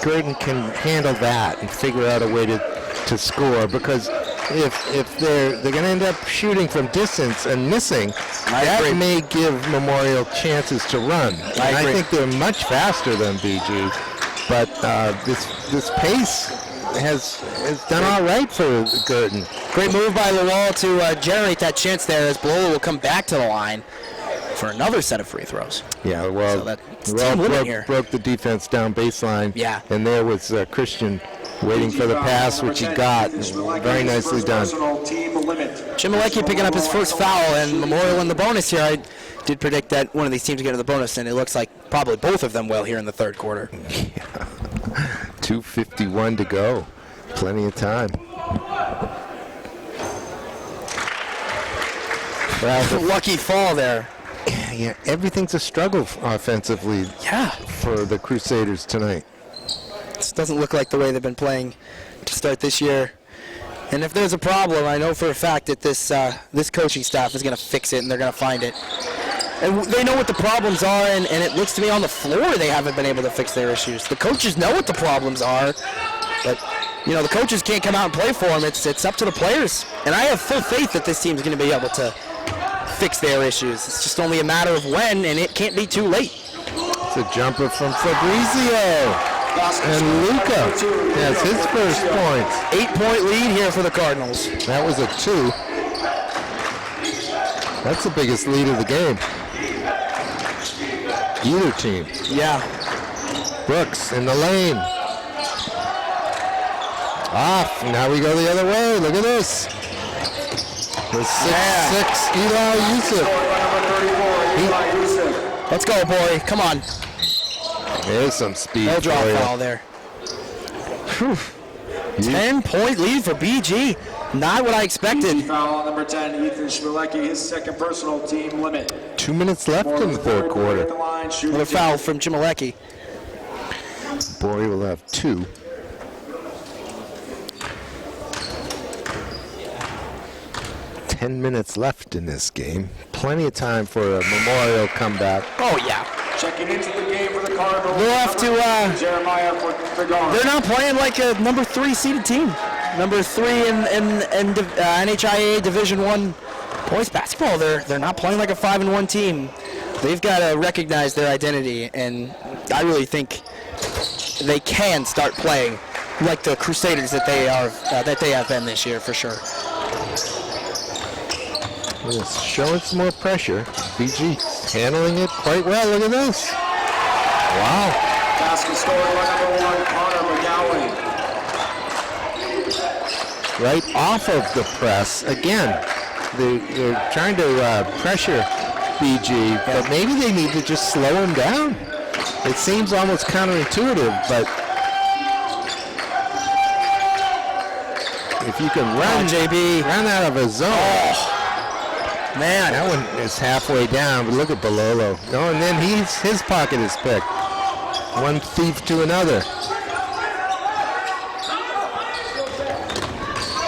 Guertin can handle that and figure out a way to score. Because if they're going to end up shooting from distance and missing, that may give Memorial chances to run. I think they're much faster than BG, but this pace has done all right for Guertin. Great move by Lawal to generate that chance there, as Bololo will come back to the line for another set of free throws. Yeah, well, broke the defense down baseline. Yeah. And there was Christian waiting for the pass, which he got. Very nicely done. Schmelecki picking up his first foul, and Memorial in the bonus here. I did predict that one of these teams would get to the bonus, and it looks like probably both of them will here in the third quarter. Yeah. 2:51 to go. Plenty of time. Well, lucky fall there. Yeah, everything's a struggle offensively. Yeah. For the Crusaders tonight. This doesn't look like the way they've been playing to start this year. And if there's a problem, I know for a fact that this coaching staff is going to fix it, and they're going to find it. And they know what the problems are, and it looks to me on the floor they haven't been able to fix their issues. The coaches know what the problems are, but the coaches can't come out and play for them. It's up to the players. And I have full faith that this team's going to be able to fix their issues. It's just only a matter of when, and it can't be too late. It's a jumper from Fabrizio. And Luca has his first points. 8-point lead here for the Cardinals. That was a 2. That's the biggest lead of the game. Either team. Yeah. Brooks in the lane. Off. Now we go the other way. Look at this. The 6'6" Eli Yusuf. Let's go, boy. Come on. There's some speed. No drop foul there. 10-point lead for BG. Not what I expected. Foul on number 10, Ethan Schmilecki, his second personal team limit. 2 minutes left in the third quarter. Another foul from Schmilecki. Boy will have 2. Minutes left in this game. Plenty of time for a Memorial comeback. Oh, yeah. Checking into the game for the Cardinals. They'll have to, Jeremiah for guard. They're not playing like a number 3 seeded team. Number 3 in NHIA Division I boys basketball. They're not playing like a 5-1 team. They've got to recognize their identity, and I really think they can start playing like the Crusaders that they have been this year for sure. It's showing some more pressure. BG handling it quite well. Look at this. Wow. Basket scorer by number 1, Connor McGowan. Right off of the press. Again, they're trying to pressure BG, but maybe they need to just slow him down. It seems almost counterintuitive, but if you can run out of a zone. Man, that one is halfway down, but look at Balolo. Oh, and then his pocket is picked. One thief to another.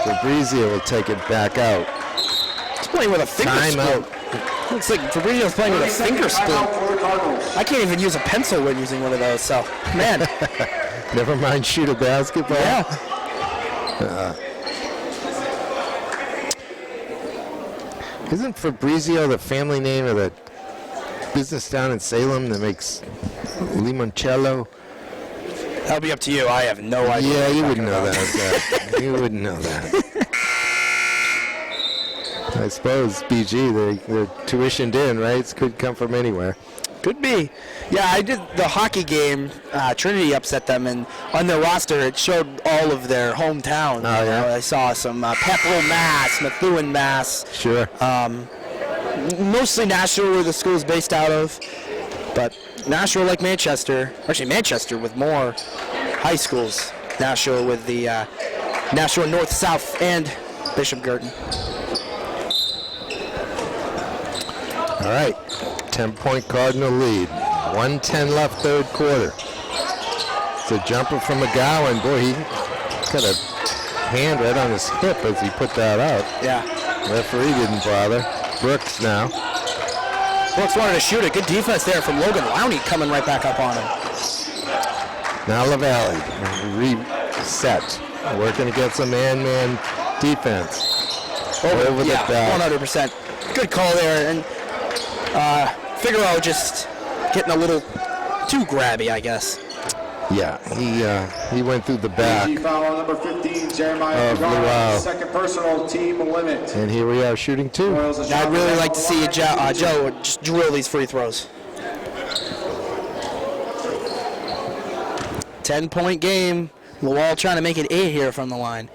Fabrizio will take it back out. He's playing with a finger split. Looks like Fabrizio's playing with a finger split. I can't even use a pencil when using one of those, so, man. Never mind shoot a basketball. Yeah. Isn't Fabrizio the family name of the business down in Salem that makes limoncello? That'll be up to you. I have no idea. Yeah, you wouldn't know that. You wouldn't know that. I suppose BG, they're tuitioned in, right? It could come from anywhere. Could be. Yeah, I did the hockey game. Trinity upset them, and on their roster, it showed all of their hometown. Oh, yeah? I saw some Pepperell, Mass, Methuen, Mass. Sure. Mostly Nashua, where the school is based out of, but Nashua like Manchester. Actually, Manchester with more high schools. Nashua with the Nashua North, South, and Bishop Guertin. All right. 10-point Cardinal lead. 1:10 left third quarter. It's a jumper from McGowan. Boy, he got a hand right on his hip as he put that out. Yeah. Referee didn't bother. Brooks now. Brooks wanted to shoot it. Good defense there from Logan Lowney coming right back up on him. Now LaValle. Reset. Working against a man-man defense. Over the top. 100%. Good call there. And Figueroa just getting a little too grabby, I guess. Yeah, he went through the back. Foul on number 15, Jeremiah McGowan, second personal team limit. And here we are shooting 2. I'd really like to see Joe just drill these free throws. 10-point game. Lowell trying to make it 8 here from the line.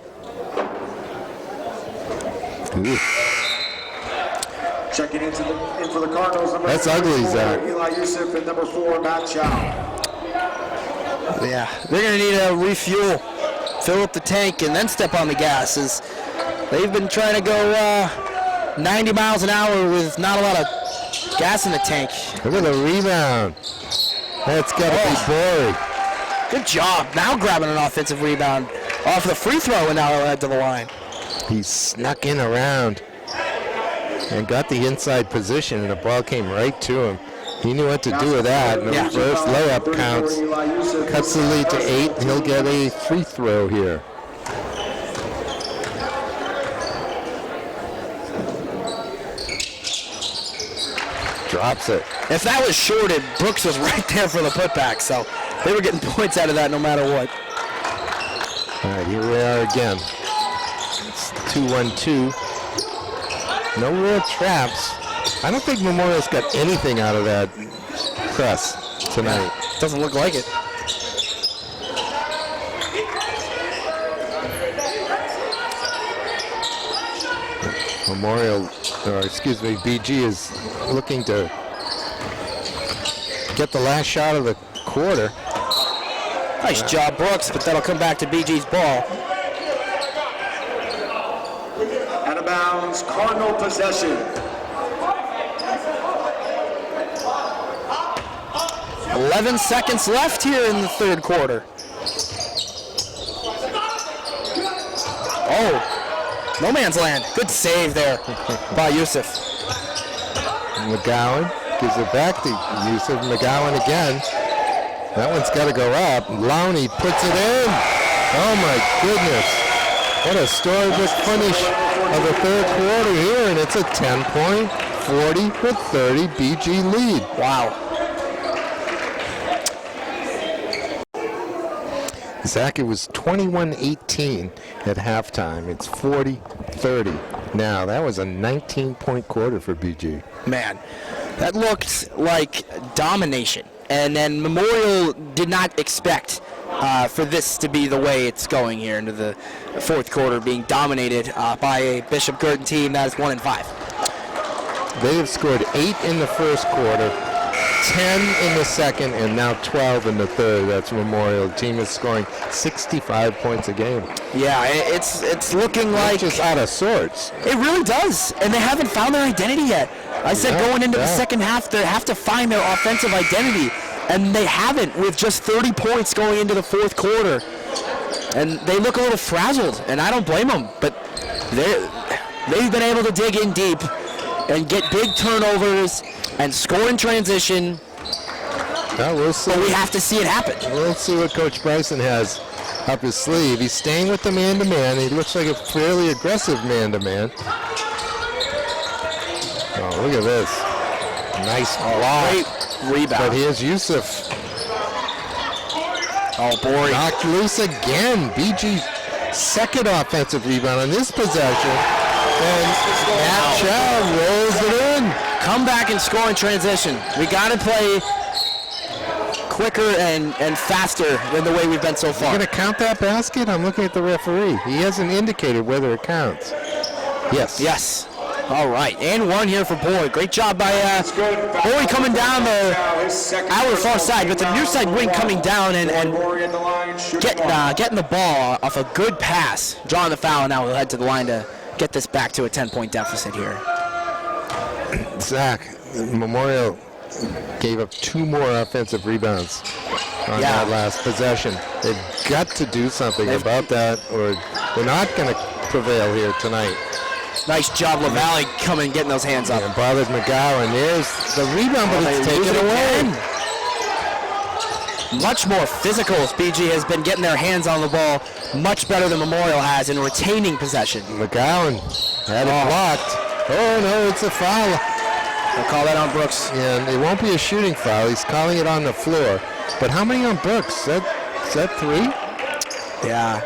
Ooh. Checking in for the Cardinals. That's ugly, Zach. Eli Yusuf and number 4, Matt Chow. Yeah, they're going to need a refuel, fill up the tank, and then step on the gas. As they've been trying to go 90 miles an hour with not a lot of gas in the tank. Look at the rebound. That's got to be Bory. Good job. Now grabbing an offensive rebound off the free throw and now led to the line. He snuck in around and got the inside position, and the ball came right to him. He knew what to do with that, and the first layup counts. Cuts the lead to 8, and he'll get a free throw here. Drops it. If that was shorted, Brooks was right there for the putback, so they were getting points out of that no matter what. All right, here we are again. It's 2-1-2. No real traps. I don't think Memorial's got anything out of that press tonight. Doesn't look like it. BG is looking to get the last shot of the quarter. Nice job, Brooks, but that'll come back to BG's ball. Out of bounds, Cardinal possession. 11 seconds left here in the third quarter. Oh, no man's land. Good save there by Yusuf. McGowan gives it back to Yusuf. McGowan again. That one's got to go up. Lowney puts it in. Oh my goodness. What a storybook finish of the third quarter here, and it's a 10-point, 40-30 BG lead. Wow. Zach, it was 21-18 at halftime. It's 40-30 now. That was a 19-point quarter for BG. Man, that looked like domination. And then Memorial did not expect for this to be the way it's going here into the fourth quarter, being dominated by a Bishop Guertin team that is 1-5. They have scored 8 in the first quarter, 10 in the second, and now 12 in the third. That's Memorial. The team is scoring 65 points a game. Yeah, it's looking like just out of sorts. It really does, and they haven't found their identity yet. I said going into the second half, they have to find their offensive identity, and they haven't with just 30 points going into the fourth quarter. And they look a little frazzled, and I don't blame them, but they've been able to dig in deep and get big turnovers and score in transition. Well, we'll see. But we have to see it happen. We'll see what Coach Bryson has up his sleeve. He's staying with the man-to-man. He looks like a fairly aggressive man-to-man. Oh, look at this. Nice block. Great rebound. But here's Yusuf. Oh, boy. Knocked loose again. BG's second offensive rebound on this possession. And Matt Chow rolls it in. Come back and score in transition. We got to play quicker and faster than the way we've been so far. Are you going to count that basket? I'm looking at the referee. He hasn't indicated whether it counts. Yes. Yes. All right. And one here for Boyd. Great job by Boyd coming down our far side, but the near side wing coming down and getting the ball off a good pass. Drawing the foul, now we'll head to the line to get this back to a 10-point deficit here. Zach, Memorial gave up 2 more offensive rebounds on that last possession. They've got to do something about that, or they're not going to prevail here tonight. Nice job, LaValle, coming getting those hands up. And bothered McGowan. There's the rebound, but it's taken away. Much more physical. BG has been getting their hands on the ball much better than Memorial has in retaining possession. McGowan had it blocked. Oh, no, it's a foul. They'll call that on Brooks. And it won't be a shooting foul. He's calling it on the floor. But how many on Brooks? Is that 3? Yeah,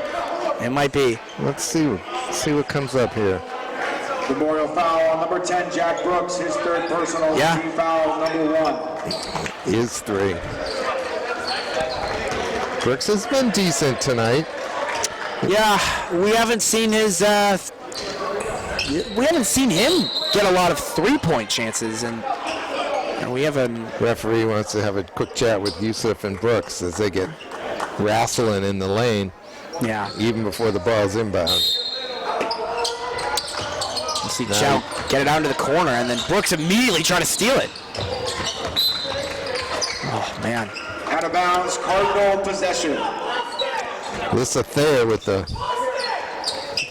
it might be. Let's see what comes up here. Memorial foul on number 10, Jack Brooks, his third personal. Team foul number 1. Is 3. Brooks has been decent tonight. Yeah, we haven't seen him get a lot of 3-point chances, and we have a referee wants to have a quick chat with Yusuf and Brooks as they get wrestling in the lane. Yeah, even before the ball's inbound. You see Chow get it out into the corner, and then Brooks immediately trying to steal it. Oh man! Out of bounds, Cardinal possession. Lissa Thayer with the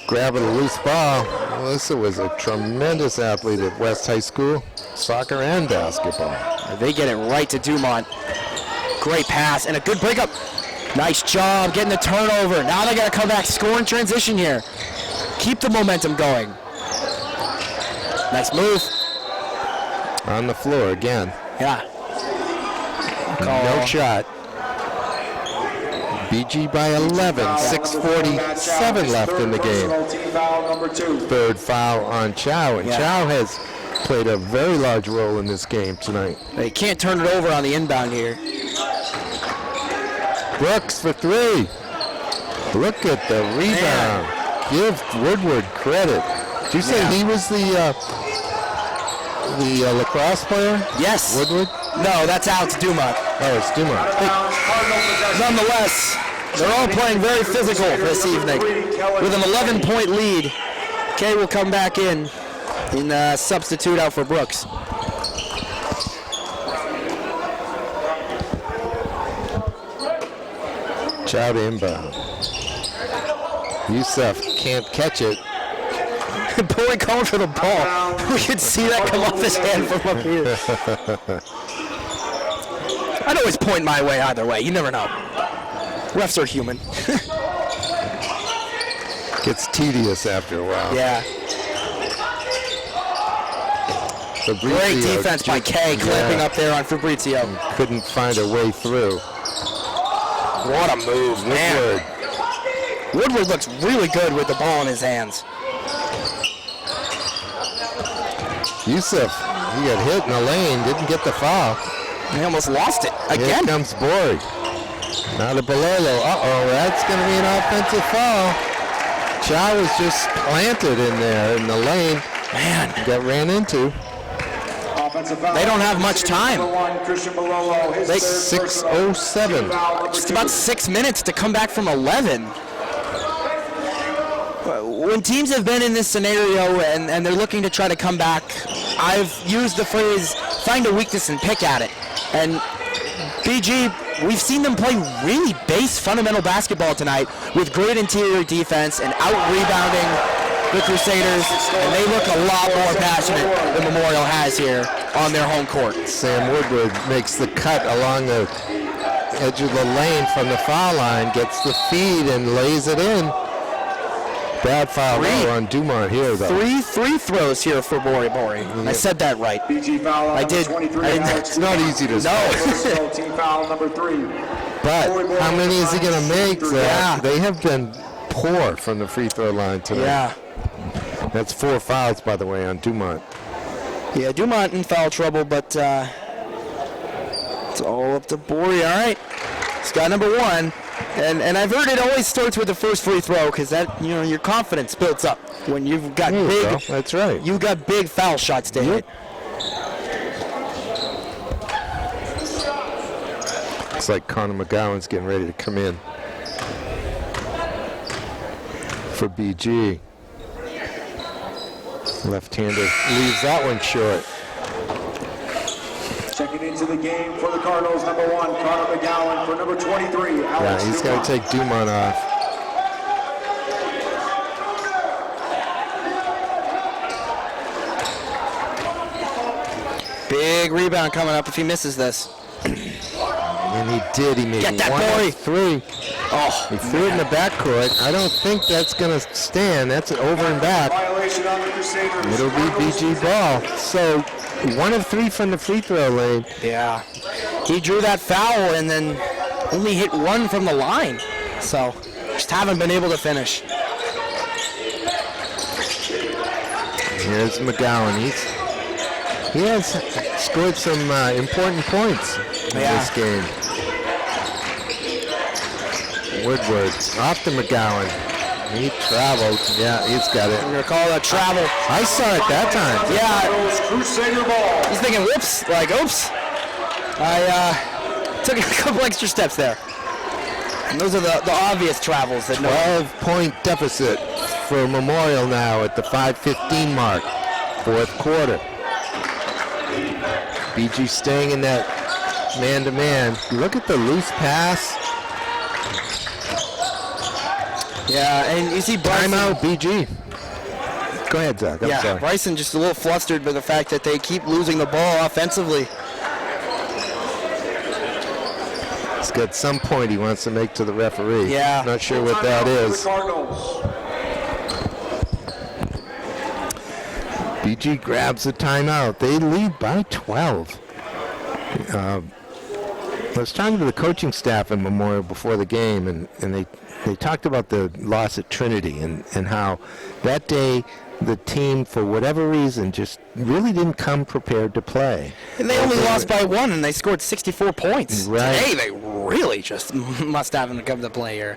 Grabbing a loose ball. Melissa was a tremendous athlete at West High School, soccer and basketball. They get it right to Dumont. Great pass and a good breakup. Nice job getting the turnover. Now they got to come back, score in transition here. Keep the momentum going. Nice move. On the floor again. Yeah. No shot. BG by 11, 6:47 left in the game. Third foul on Chow, and Chow has played a very large role in this game tonight. They can't turn it over on the inbound here. Brooks for three. Look at the rebound. Give Woodward credit. Did you say he was the lacrosse player? Yes. Woodward? No, that's Alex Dumont. Oh, it's Dumont. Nonetheless, they're all playing very physical this evening. With an 11-point lead, Kay will come back in and substitute out for Brooks. Chow to inbound. Youssef can't catch it. Boy calling for the ball. We can see that come off his hand from up here. I'd always point my way either way. You never know. Refs are human. Gets tedious after a while. Yeah. Fabrizio Great defense by Kay, clamping up there on Fabrizio. Couldn't find a way through. What a move, man. Woodward. Woodward looks really good with the ball in his hands. Youssef, he got hit in the lane, didn't get the foul. He almost lost it Here again. comes Bori. Now to Bololo. Uh-oh, that's going to be an offensive foul. Chow was just planted in there in the lane. Man. Got ran into. They don't have much time. 6:07. Just about 6 minutes to come back from 11. When teams have been in this scenario and they're looking to try to come back, I've used the phrase, find a weakness and pick at it. And BG, we've seen them play really base fundamental basketball tonight with great interior defense and out-rebounding the Crusaders, and they look a lot more passionate than Memorial has here on their home court. Sam Woodward makes the cut along the edge of the lane from the foul line, gets the feed and lays it in. Bad foul on Dumont here, though. 3 free throws here for Bori. I said that right. I did. It's not easy to say. No. Team foul number 3. But how many is he going to make? Yeah. They have been poor from the free throw line tonight. Yeah. That's 4 fouls, by the way, on Dumont. Yeah, Dumont in foul trouble, but it's all up to Bori. All right. He's got number 1. And I've heard it always starts with the first free throw because that, your confidence builds up when you've got big. That's right. You got big foul shots to hit. Looks like Connor McGowan's getting ready to come in for BG. Left-hander leaves that one short. Checking into the game for the Cardinals, number 1, Connor McGowan. For number 23, Alex He's got to take Dumont off. Big rebound coming up if he misses this. And he did. He made Get that 1 boy. of 3. Oh, He threw it in the backcourt. I don't think that's going to stand. That's an over and back. Violation on the Crusaders. It'll be BG ball. So 1 of 3 from the free throw lane. yeah. He drew that foul and then only hit 1 from the line. So just haven't been able to finish. Here's McGowan. He has scored some important points in this game. Woodward off to McGowan. He traveled. Yeah, he's got it. We're going to call that travel. I saw it that time. Yeah. Crusader ball. He's thinking, whoops, like, oops. I took a couple extra steps there. And those are the obvious travels that 12-point deficit for Memorial now at the 5:15 mark. 4th quarter. BG staying in that man-to-man. Look at the loose pass. Yeah, and you see Bryson. Timeout, BG. Go ahead, Zach. I'm sorry. Bryson just a little flustered by the fact that they keep losing the ball offensively. He's got some point he wants to make to the referee. Yeah. Not sure what that is. BG grabs the timeout. They lead by 12. I was talking to the coaching staff in Memorial before the game, and they talked about the loss at Trinity and how that day the team, for whatever reason, just really didn't come prepared to play. And they only lost by 1, and they scored 64 points. Right. Today, they really just must have come to play here.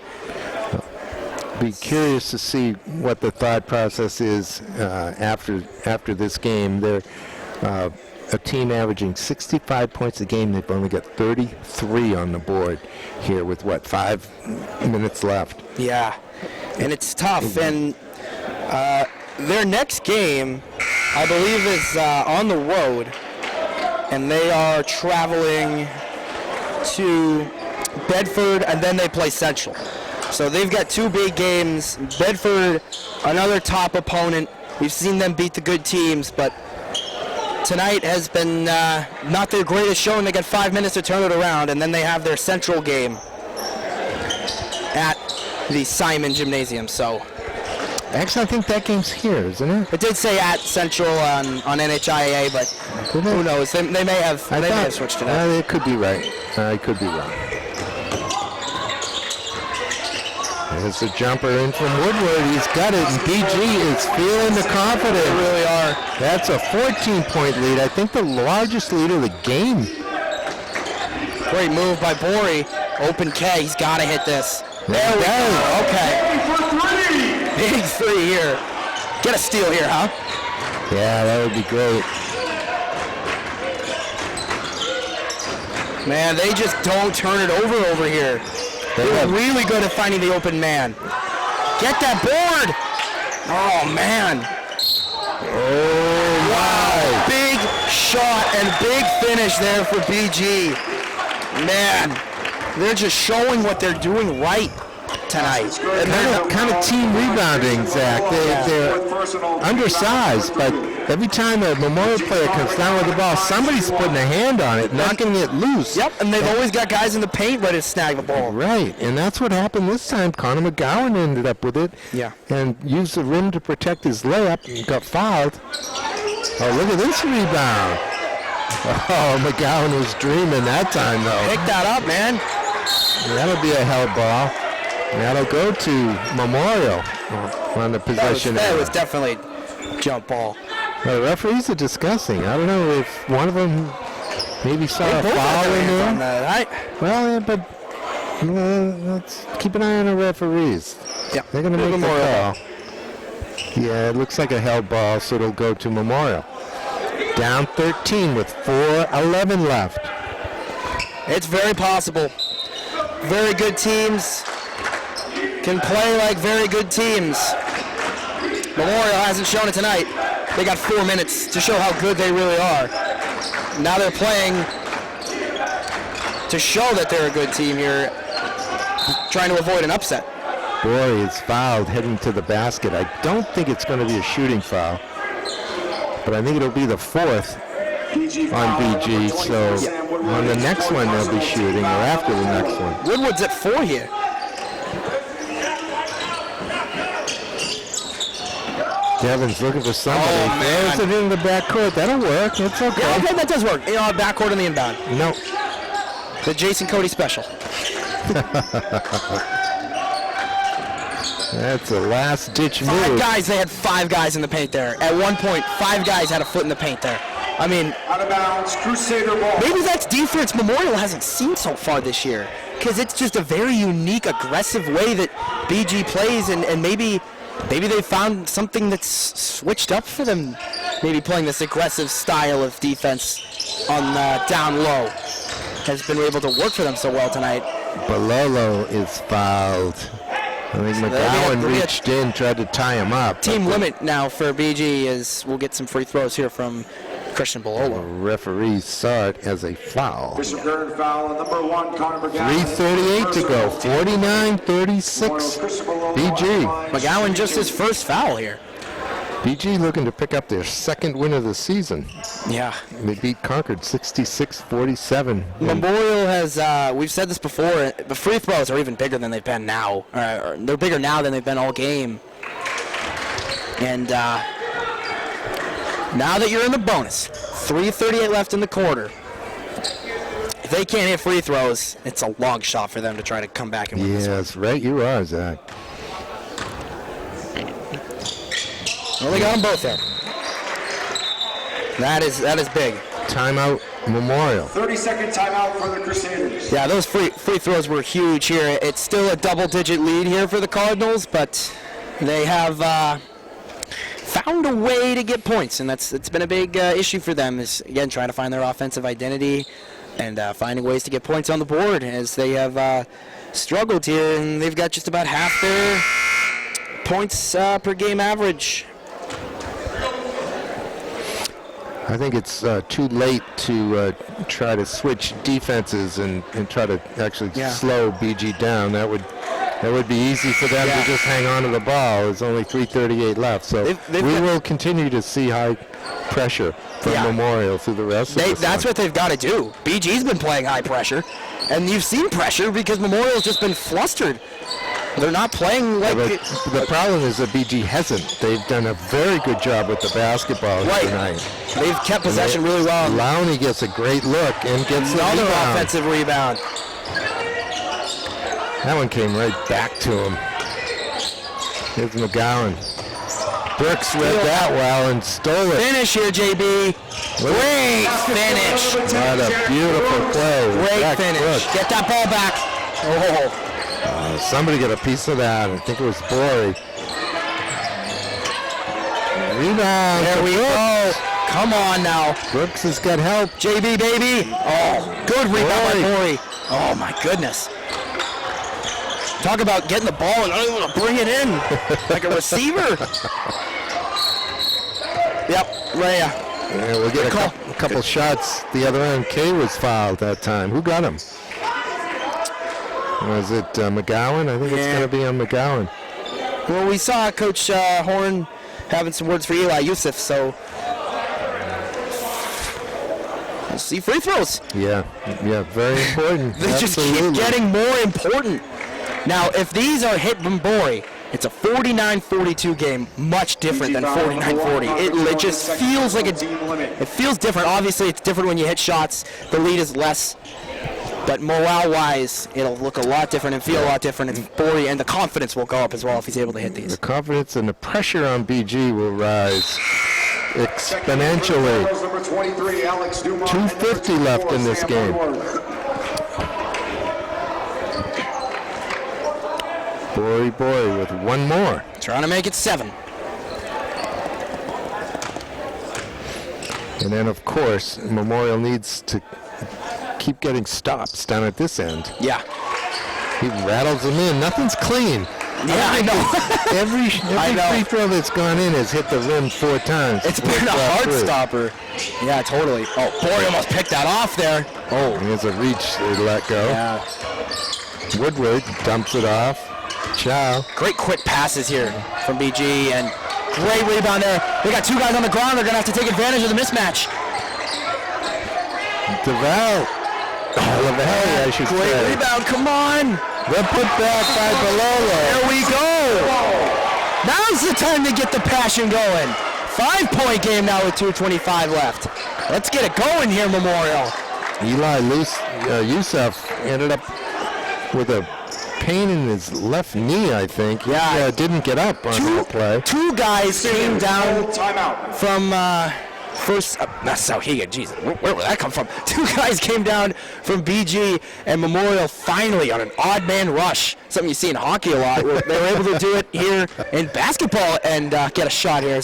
Be curious to see what the thought process is after this game. They're a team averaging 65 points a game. They've only got 33 on the board here with, 5 minutes left. Yeah, and it's tough. And their next game, I believe, is on the road, and they are traveling to Bedford, and then they play Central. So they've got 2 big games. Bedford, another top opponent. We've seen them beat the good teams, but tonight has been not their greatest showing. They got 5 minutes to turn it around, and then they have their Central game at the Simon Gymnasium. So Actually, I think that game's here, isn't it? it did say at Central on NHIAA, but who knows? They may have switched it up. It could be right. I could be wrong. There's a jumper in from Woodward. He's got it, and BG is feeling the confidence. They really are. That's a 14-point lead. I think the largest lead of the game. Great move by Bori. Open K. He's got to hit this. There we go. Okay. Big 3 here. Get a steal here, huh? Yeah, that would be great. Man, they just don't turn it over here. They're really good at finding the open man. Get that board! Oh, man. Oh, Wow. Big shot and big finish there for BG. Man, they're just showing what they're doing right tonight. And kind of team rebounding, Zach. They're undersized, but every time a Memorial player comes down with the ball, somebody's putting a hand on it, knocking it loose. Yep, and they've always got guys in the paint ready to snag the ball. Right, and that's what happened this time. Connor McGowan ended up with it. Yeah. And used the rim to protect his layup and got fouled. Oh, look at this rebound. Oh, McGowan was dreaming that time, though. Pick that up, man. That'll be a held ball. That'll go to Memorial on the possession. That was definitely jump ball. The referees are discussing. I don't know if one of them maybe saw a foul in there. Well, yeah, but let's keep an eye on the referees. Yeah, they're going to make the call. Yeah, it looks like a held ball, so it'll go to Memorial. Down 13 with 4:11 left. It's very possible. Very good teams can play like very good teams. Memorial hasn't shown it tonight. They got 4 minutes to show how good they really are. Now they're playing to show that they're a good team here, trying to avoid an upset. Boy, it's fouled heading to the basket. I don't think it's going to be a shooting foul, but I think it'll be the 4th on BG. So on the next one they'll be shooting, or after the next one. Woodward's at 4 here. Devin's looking for somebody. Oh, man. There's it in the backcourt. That'll work. It's okay. Yeah, okay, that does work. Backcourt on the inbound. No. The Jason Cody special. That's a last-ditch move. 5 guys. They had 5 guys in the paint there. At one point, 5 guys had a foot in the paint there. I mean, Out of bounds, Crusader ball. maybe that's defense Memorial hasn't seen so far this year, because it's just a very unique, aggressive way that BG plays, and maybe they found something that's switched up for them. Maybe playing this aggressive style of defense on down low has been able to work for them so well tonight. Balolo is fouled. I think McGowan reached in, tried to tie him up. Team limit now for BG is we'll get some free throws here from Christian Bololo. Referee saw it as a foul. Bishop Guertin foul on number 1, Connor McGowan. 3:38 to go. 49-36. BG. McGowan just his first foul here. BG looking to pick up their second win of the season. Yeah. They beat Concord 66-47. Memorial has, we've said this before, the free throws are even bigger than they've been now. They're bigger now than they've been all game. And now that you're in the bonus, 3:38 left in the quarter. If they can't hit free throws, it's a long shot for them to try to come back and win this one. Yes, right you are, Zach. Well, they got them both there. That is big. Timeout, Memorial. 30-second timeout for the Crusaders. Yeah, those free throws were huge here. It's still a double-digit lead here for the Cardinals, but they have found a way to get points, and it's been a big issue for them. Is again trying to find their offensive identity and finding ways to get points on the board, as they have struggled here, and they've got just about half their points per game average. I think it's too late to try to switch defenses and try to actually slow BG down. That would be easy for them to just hang on to the ball. There's only 3:38 left, so we will continue to see high pressure from Memorial through the rest of this That's what they've got to do. BG's been playing high pressure, and you've seen pressure because Memorial's just been flustered. They're not playing like... the problem is that BG hasn't. They've done a very good job with the basketball tonight. They've kept possession really well. Lowney gets a great look and gets another rebound. offensive rebound. That one came right back to him. Here's McGowan. Brooks read that well and stole it. Finish here, JB. Great finish. What a beautiful play. Great finish. Brooks. Get that ball back. Oh. Somebody got a piece of that. I think it was Bory. Rebound. There we go. Come on now. Brooks has got help. JB, baby. Oh, good rebound by Bory. Oh, my goodness. Talk about getting the ball and not able to bring it in like a receiver. Yep, Rhea. Yeah, we'll get a couple shots the other end. Kay was fouled that time. Who got him? Was it McGowan? I think it's going to be on McGowan. Well, we saw Coach Horn having some words for Eli Youssef, so we'll see free throws. Yeah, very important. They just keep getting more important. Now, if these are hit from Bory, it's a 49-42 game, much different than 49-40. It just feels like it feels different. Obviously, it's different when you hit shots. The lead is less. But morale-wise, it'll look a lot different and feel a lot different. And Bory, and the confidence will go up as well if he's able to hit these. The confidence and the pressure on BG will rise exponentially. 2:50 left in this game. Bory with one more. Trying to make it 7. And then, of course, Memorial needs to keep getting stops down at this end. Yeah. He rattles them in. Nothing's clean. Yeah, I know. every free throw that's gone in has hit the rim 4 times. It's been a hard stopper. Yeah, totally. Oh, Bory almost picked that off there. Oh, here's a reach they let go. Yeah. Woodward dumps it off. Chow. Great quick passes here from BG, and great rebound there. They got 2 guys on the ground. They're going to have to take advantage of the mismatch. DeVal. LaValle, I should say. Great rebound. Come on. The putback by Bololo. There we go. Now's the time to get the passion going. 5-point game now with 2:25 left. Let's get it going here, Memorial. Eli Youssef ended up with a pain in his left knee, I think. Yeah. He didn't get up on that play. 2 guys came down from first. That's Sauhiga. Jesus, where would that come from? 2 guys came down from BG and Memorial finally on an odd man rush. Something you see in hockey a lot. They were able to do it here in basketball and get a shot here.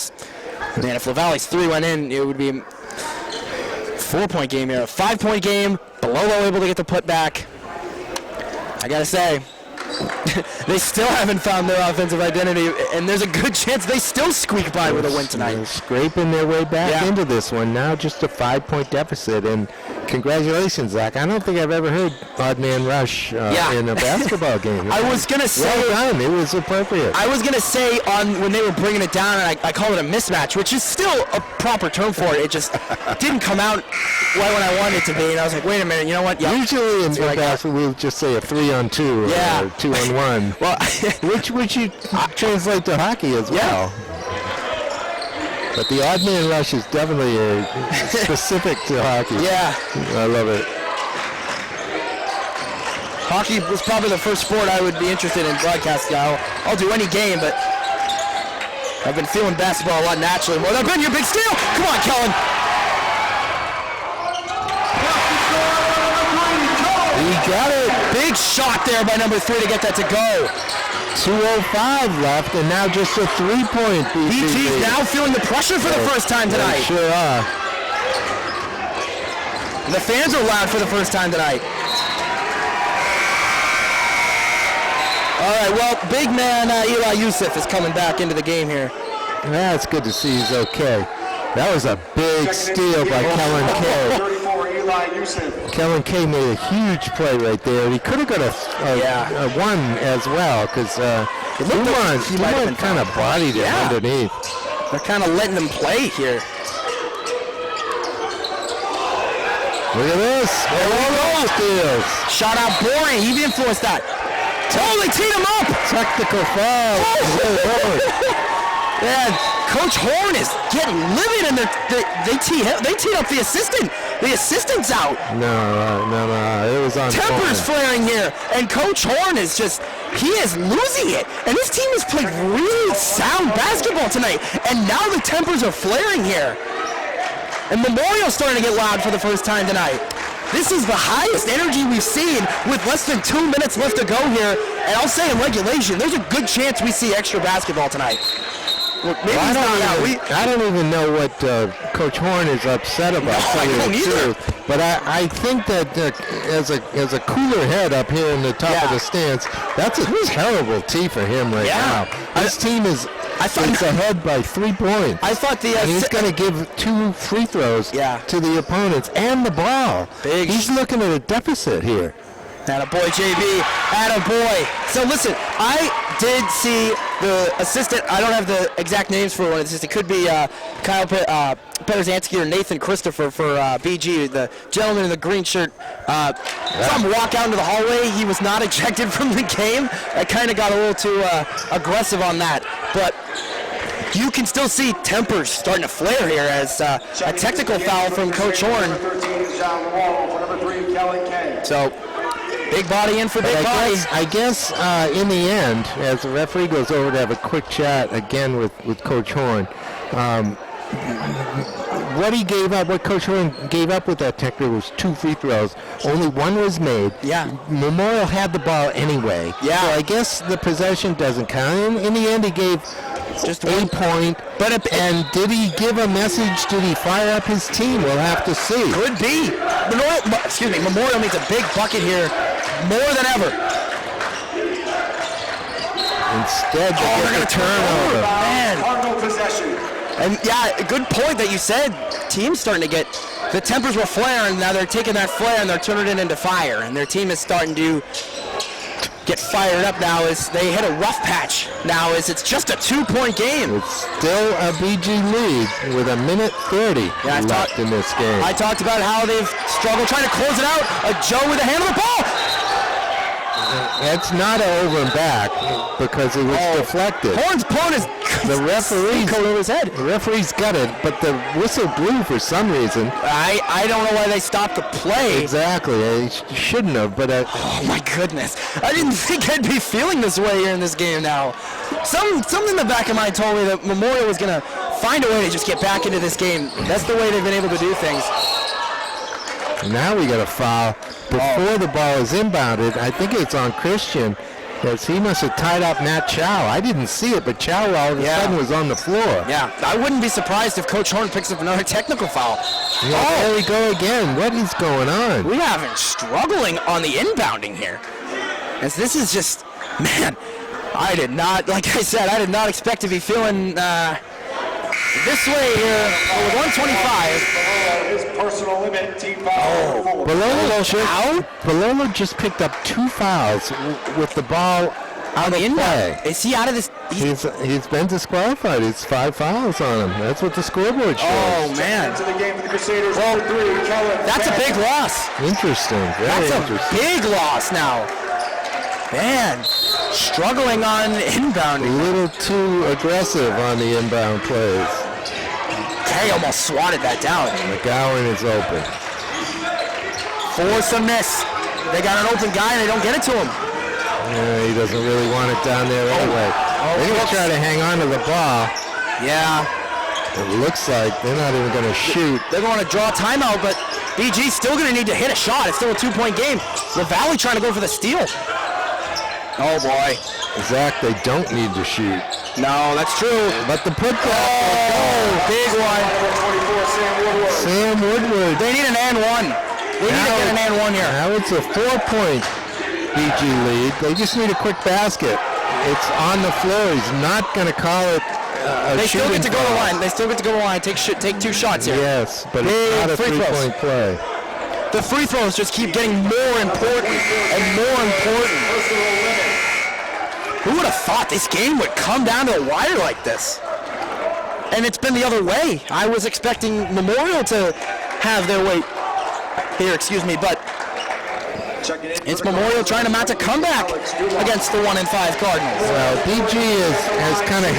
Man, if LaValle's 3 went in, it would be a 4-point game here. A 5-point game. Bololo able to get the putback. I gotta say, They still haven't found their offensive identity, and there's a good chance they still squeak by with a win tonight. They're scraping their way back into this one. Now just a 5-point deficit, and congratulations, Zach. I don't think I've ever heard odd man rush in a basketball game. I was going to say... Well done. It was appropriate. I was going to say when they were bringing it down, and I call it a mismatch, which is still a proper term for it. It just didn't come out right when I wanted it to be, and I was like, wait a minute, you know what? Yep. Usually in basketball, we'll just say a 3-on-2 or 2-on-1, well, which you translate to hockey as well. But the odd man rush is definitely specific to hockey. Yeah. I love it. Hockey was probably the first sport I would be interested in broadcasting. I'll do any game, but I've been feeling basketball a lot naturally more. I've been your big steal. Come on, Kellen. He got it. Big shot there by number 3 to get that to go. 2:05 left, and now just a 3-point BG's now feeling the pressure for the first time tonight. They sure are. The fans are loud for the first time tonight. All right, well, big man Eli Youssef is coming back into the game here. Yeah, it's good to see he's okay. That was a big steal by Kellen Kay. 34, Eli Youssef. Kellen Kay made a huge play right there. He could have got a 1 as well, because Dumont kind of bodied it underneath. They're kind of letting them play here. Look at this. Steals. Shot out Boring. He influenced that. Totally teed him up. Technical foul. Man, Coach Horn is getting livid, and they teed up the assistant. The assistant's out. No, it was on. Tempers flaring here, and Coach Horn is he is losing it. And this team has played really sound basketball tonight, and now the tempers are flaring here. And Memorial's starting to get loud for the first time tonight. This is the highest energy we've seen with less than 2 minutes left to go here. And I'll say in regulation, there's a good chance we see extra basketball tonight. Look, maybe I don't even know what Coach Horn is upset about. No, I don't either. But I think that as a cooler head up here in the top of the stands, that's a terrible tee for him right now. This team is ahead by 3 points. I thought and he's going to give 2 free throws to the opponents and the ball. He's looking at a deficit here. Attaboy, JB. Attaboy. So listen, I did see the assistant. I don't have the exact names for one of the assistants. It could be Kyle Peterzansky or Nathan Christopher for BG, the gentleman in the green shirt. Saw him walk out into the hallway. He was not ejected from the game. I kind of got a little too aggressive on that. But you can still see tempers starting to flare here as a technical foul from Coach Horn. So, big body in for big body. I guess in the end, as the referee goes over to have a quick chat again with Coach Horn, what Coach Horn gave up with that technical was 2 free throws. Only 1 was made. Yeah. Memorial had the ball anyway. Yeah. So I guess the possession doesn't count. In the end, he gave just 1 point. And did he give a message? Did he fire up his team? We'll have to see. Could be. Memorial needs a big bucket here, more than ever. Instead, they're going to turn over. Man. Cardinal possession. And good point that you said. Team's starting to get, the tempers were flaring. Now they're taking that flare and they're turning it into fire. And their team is starting to get fired up now as they hit a rough patch. Now as it's just a 2-point game. It's still a BG lead with 1:30 left in this game. I talked about how they've struggled trying to close it out. Joe with the hand on the ball. It's not over and back because it was deflected. Horn's blown his over his head. The referee's got it, but the whistle blew for some reason. I don't know why they stopped the play. Exactly. They shouldn't have, but... oh, my goodness. I didn't think I'd be feeling this way here in this game now. Something in the back of my mind told me that Memorial was going to find a way to just get back into this game. That's the way they've been able to do things. Now we got a foul before the ball is inbounded. I think it's on Christian, because he must have tied up Matt Chow. I didn't see it, but Chow all of a sudden was on the floor. Yeah, I wouldn't be surprised if Coach Horn picks up another technical foul. There we go again. What is going on? We have been struggling on the inbounding here. As this is just, Man, I did not, like I said, I did not expect to be feeling this way here with 125. His personal limit, team foul. Palolo just picked up 2 fouls with the ball out of play. Is he out of this? He's been disqualified. It's 5 fouls on him. That's what the scoreboard shows. Oh, man. Into the game for the Crusaders. Well, 3, Kellen. That's a big loss. Interesting. Very interesting. That's a big loss now. Man, struggling on inbound. A little too aggressive on the inbound plays. Kay almost swatted that down. McGowan is open. Force a miss. They got an open guy and they don't get it to him. Yeah, he doesn't really want it down there anyway. They're going to try to hang on to the ball. Yeah. It looks like they're not even going to shoot. They're going to draw a timeout, but BG's still going to need to hit a shot. It's still a 2-point game. LaValle trying to go for the steal. Oh, boy. Zach, they don't need to shoot. No, that's true. But the putback. Oh, big one. Sam Woodward. They need an and one. They need to get an and one here. Now it's a 4-point BG lead. They just need a quick basket. It's on the floor. He's not going to call it a They still get to go to the foul. line. They still get to go to the line. Take 2 shots here. Yes, but it's not a free throws. 3-point play. The free throws just keep getting more important and more important. Who would have thought this game would come down to a wire like this? And it's been the other way. I was expecting Memorial to have their way here, but it's Memorial trying to mount a comeback against the 1-5 Cardinals. Well, BG has kind of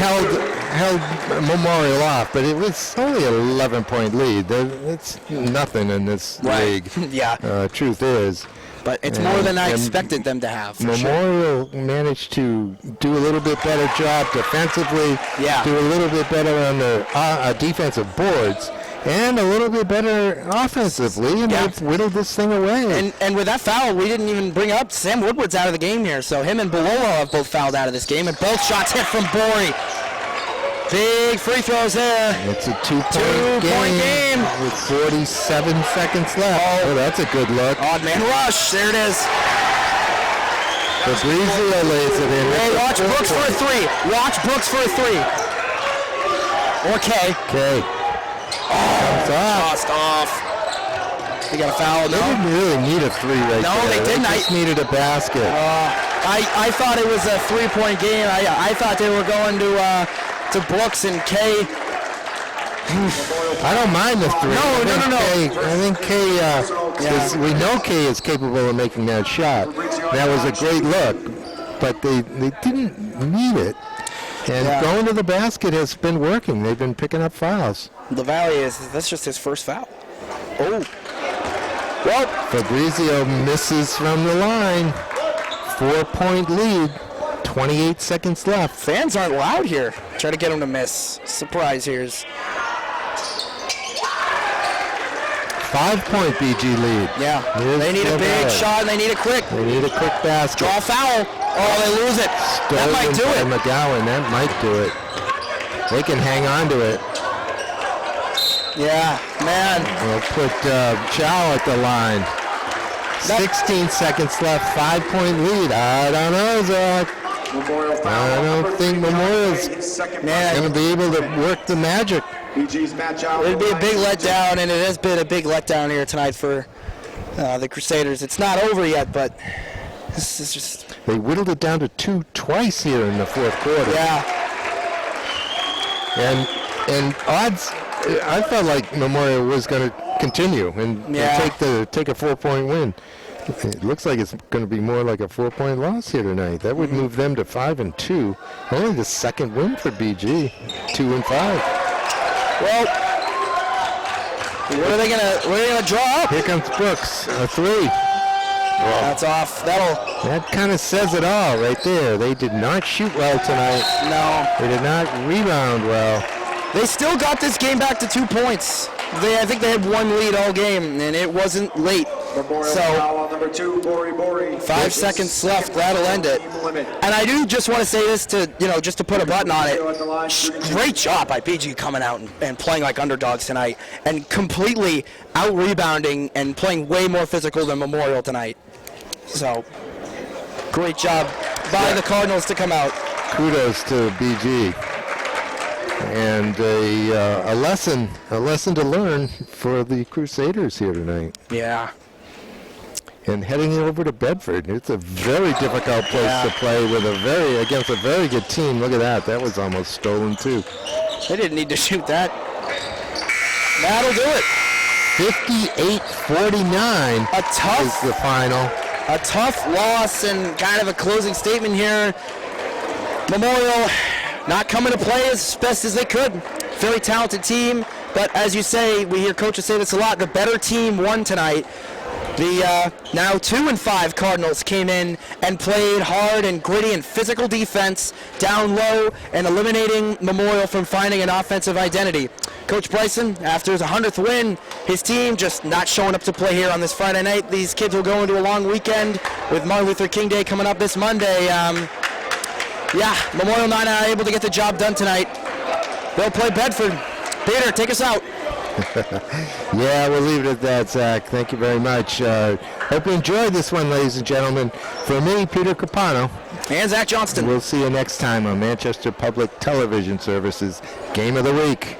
held Memorial off, but it was only an 11-point lead. It's nothing in this league. Yeah. Truth is. But it's more than I expected them to have. For Memorial managed to do a little bit better job defensively, do a little bit better on the defensive boards, and a little bit better offensively, and they've whittled this thing away. And with that foul, we didn't even bring up Sam Woodward's out of the game here, so him and Bololo have both fouled out of this game, and both shots hit from Borey. Big free throws there. It's a 2-point game with 47 seconds left. Oh, that's a good look. Odd man rush. There it is. Fabrizio lays it in. Hey, watch Brooks for a 3. Watch Brooks for a 3. Or K. Comes off. Tossed off. They got a foul. They didn't really need a 3 right there. No, they didn't. They just needed a basket. I thought it was a 3-point game. I thought they were going to Brooks and Kay. I don't mind the 3. No. I think Kay, we know Kay is capable of making that shot. That was a great look, but they didn't need it. And going to the basket has been working. They've been picking up fouls. LaValle that's just his first foul. Oh. Well, Fabrizio misses from the line. 4-point lead. 28 seconds left. Fans aren't loud here. Try to get him to miss. Surprise here's. 5-point BG lead. Yeah. They need a big shot and they need it quick. They need a quick basket. Draw a foul. Oh, they lose it. That might do it. McGowan, that might do it. They can hang on to it. Yeah, man. We'll put Chow at the line. 16 seconds left, 5-point lead. I don't know, Zach. I don't think Memorial's going to be able to work the magic. It'd be a big letdown, and it has been a big letdown here tonight for the Crusaders. It's not over yet, but this is just... They whittled it down to 2 twice here in the fourth quarter. Yeah. And odds, I felt like Memorial was going to continue and take a 4-point win. It looks like it's going to be more like a 4-point loss here tonight. That would move them to 5-2. Only the second win for BG, 2-5. Well, what are they gonna draw up? Here comes Brooks, a 3. That's off. That kind of says it all right there. They did not shoot well tonight. No. They did not rebound well. They still got this game back to 2 points. I think they had 1 lead all game, and it wasn't late. So, number 2, Borey. 5 seconds left. That'll end it. And I do just want to say this to, just to put a button on it. Great job by BG coming out and playing like underdogs tonight and completely out-rebounding and playing way more physical than Memorial tonight. So, great job by the Cardinals to come out. Kudos to BG. And a lesson to learn for the Crusaders here tonight. Yeah. And heading over to Bedford, it's a very difficult place to play with against a very good team. Look at that. That was almost stolen too. They didn't need to shoot that. That'll do it. 58-49 is the final. A tough loss and kind of a closing statement here. Memorial not coming to play as best as they could. Very talented team, but as you say, we hear coaches say this a lot, the better team won tonight. The now 2-5 Cardinals came in and played hard and gritty and physical defense down low and eliminating Memorial from finding an offensive identity. Coach Bryson, after his 100th win, his team just not showing up to play here on this Friday night. These kids will go into a long weekend with Martin Luther King Day coming up this Monday. Memorial not able to get the job done tonight. They'll play Bedford. Peter, take us out. Yeah, we'll leave it at that, Zach. Thank you very much. Hope you enjoyed this one, ladies and gentlemen. For me, Peter Capano. And Zach Johnston. We'll see you next time on Manchester Public Television Services Game of the Week.